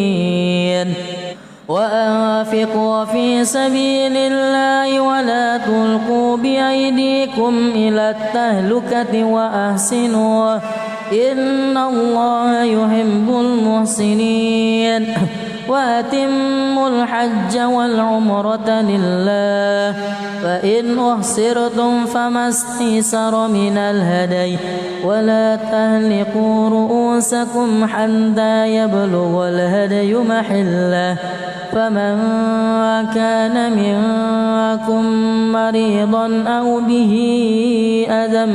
وأنفقوا في سبيل الله ولا تلقوا بأيديكم إلى التهلكة وأحسنوا إن الله يحب المحسنين وأتموا الحج والعمرة لله فإن أحصرتم فما استيسر من الهدي ولا تهلكوا رؤوسكم حتى يبلغ الهدي محله فمن كان منكم مريضا أو به أذى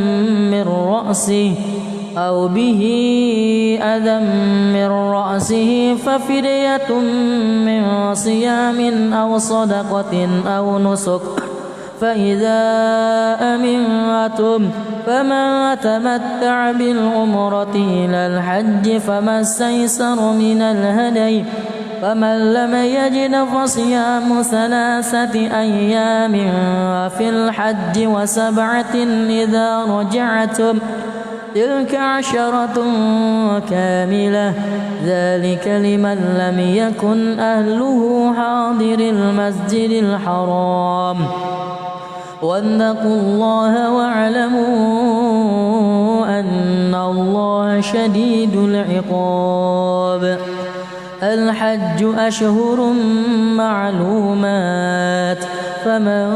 من رأسه ففدية من صيام أو صدقة أو نسك فإذا أمنتم فمن تمتع بالعمرة إلى الحج فما استيسر من الهدي فمن لم يجد فصيام 3 أيام في الحج و7 إذا رجعتم تلك 10 كاملة ذلك لمن لم يكن أهله حاضر المسجد الحرام واتقوا الله واعلموا أن الله شديد العقاب الحج أشهر معلومات فمن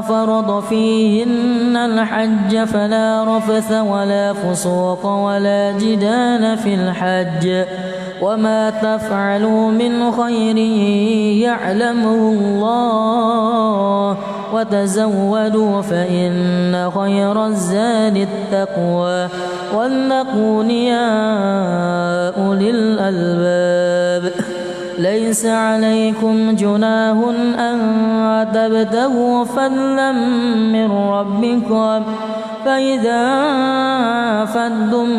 فرض فيهن الحج فلا رفث ولا فسوق ولا جدال في الحج وما تفعلوا من خير يعلمه الله وتزودوا فإن خير الزاد التقوى واتقون يا أولي الألباب ليس عليكم جناح أن تبتغوا فضلا من ربكم فإذا أفضتم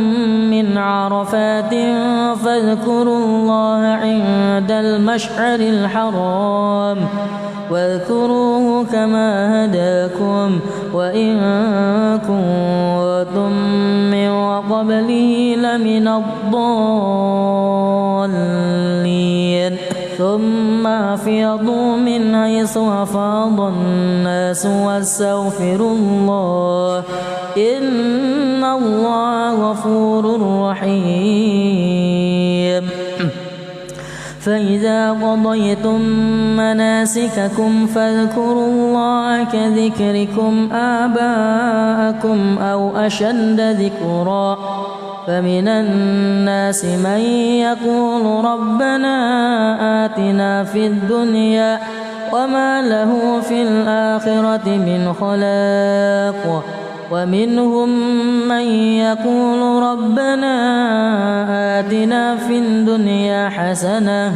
من عرفات فاذكروا الله عند المشعر الحرام واذكروه كما هداكم وإن كنتم من قبله لمن الضالين ثم أفيضوا من حيث أفاض الناس واستغفروا الله إن الله غفور رحيم فإذا قضيتم مناسككم فاذكروا الله كذكركم آباءكم أو أشد ذكرا فمن الناس من يقول ربنا آتنا في الدنيا وما له في الآخرة من خلاق ومنهم من يقول ربنا آتنا في الدنيا حسنة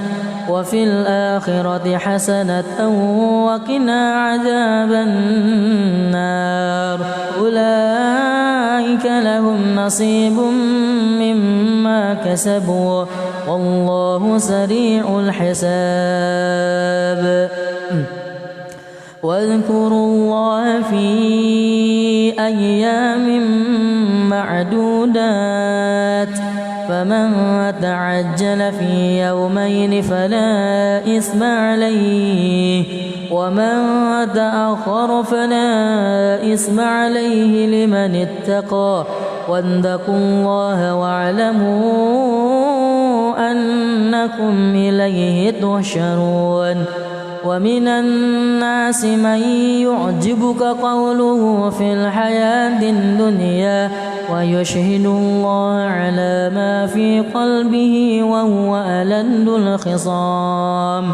وفي الآخرة حسنة وقنا عذاب النار أولئك لهم نصيب مما كسبوا والله سريع الحساب واذكروا الله في أيام معدودات فمن تعجل في يومين فلا إثم عليه ومن تأخر فلا إثم عليه لمن اتقى واتقوا الله واعلموا أنكم إليه تحشرون ومن الناس من يعجبك قوله في الحياة الدنيا ويشهد الله على ما في قلبه وهو ألد الخصام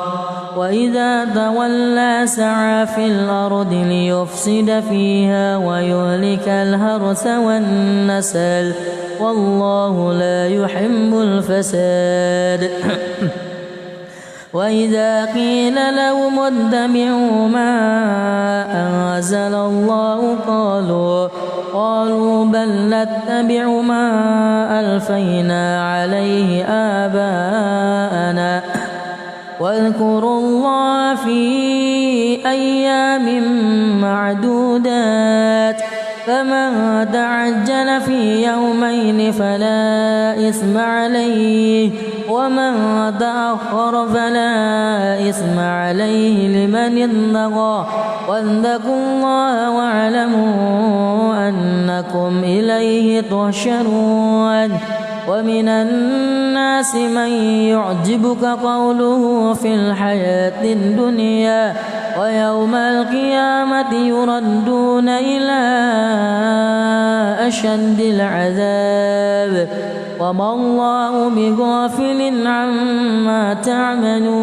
وإذا تولى سعى في الأرض ليفسد فيها ويهلك الحرث والنسل والله لا يحب الفساد وإذا قيل لهم اتبعوا ما أنزل الله قالوا بل نتبع ما ألفينا عليه آباءنا واذكروا الله في أيام معدودات فمن تعجل في يومين فلا إثم عليه ومن تأخر فلا إثم عليه لمن اتقى واتقوا الله واعلموا أنكم إليه تحشرون ومن الناس من يعجبك قوله في الحياة الدنيا ويوم القيامة يردون إلى أشد العذاب وما الله بغافل عما تعملون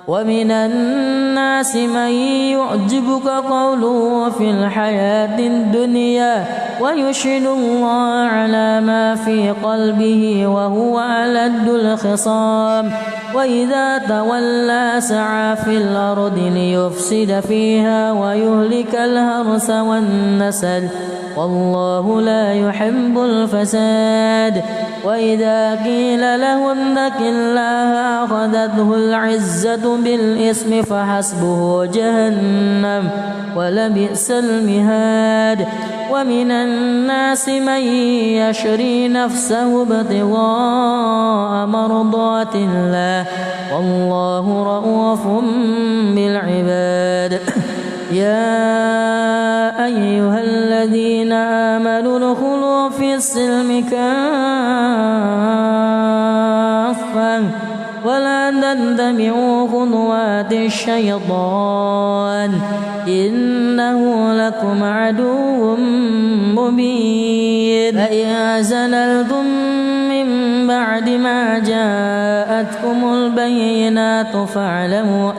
ومن الناس من يعجبك قوله في الحياة الدنيا ويشهد الله على ما في قلبه وهو ألد الخصام وإذا تولى سعى في الأرض ليفسد فيها ويهلك الحرث والنسل والله لا يحب الفساد وإذا قيل له اتق الله أخذته العزة بالإثم فحسبه جهنم ولبئس المهاد ومن الناس من يشري نفسه ابتغاء مرضات الله والله رؤوف بالعباد يا أيها الذين آمنوا ادخلوا في السلم كافة ولا تتبعوا خطوات الشيطان إنه لكم عدو مبين فإن زللتم من بعد ما جاءتكم البينات فاعلموا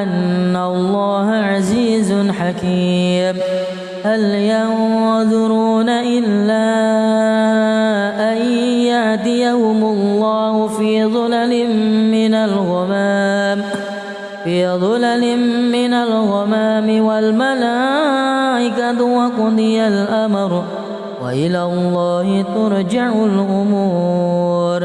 أن الله عزيز حكيم هل ينظرون إلا أن يأتيهم الله في ظلل من الغمام والملائكة وقضي الأمر وإلى الله ترجع الأمور.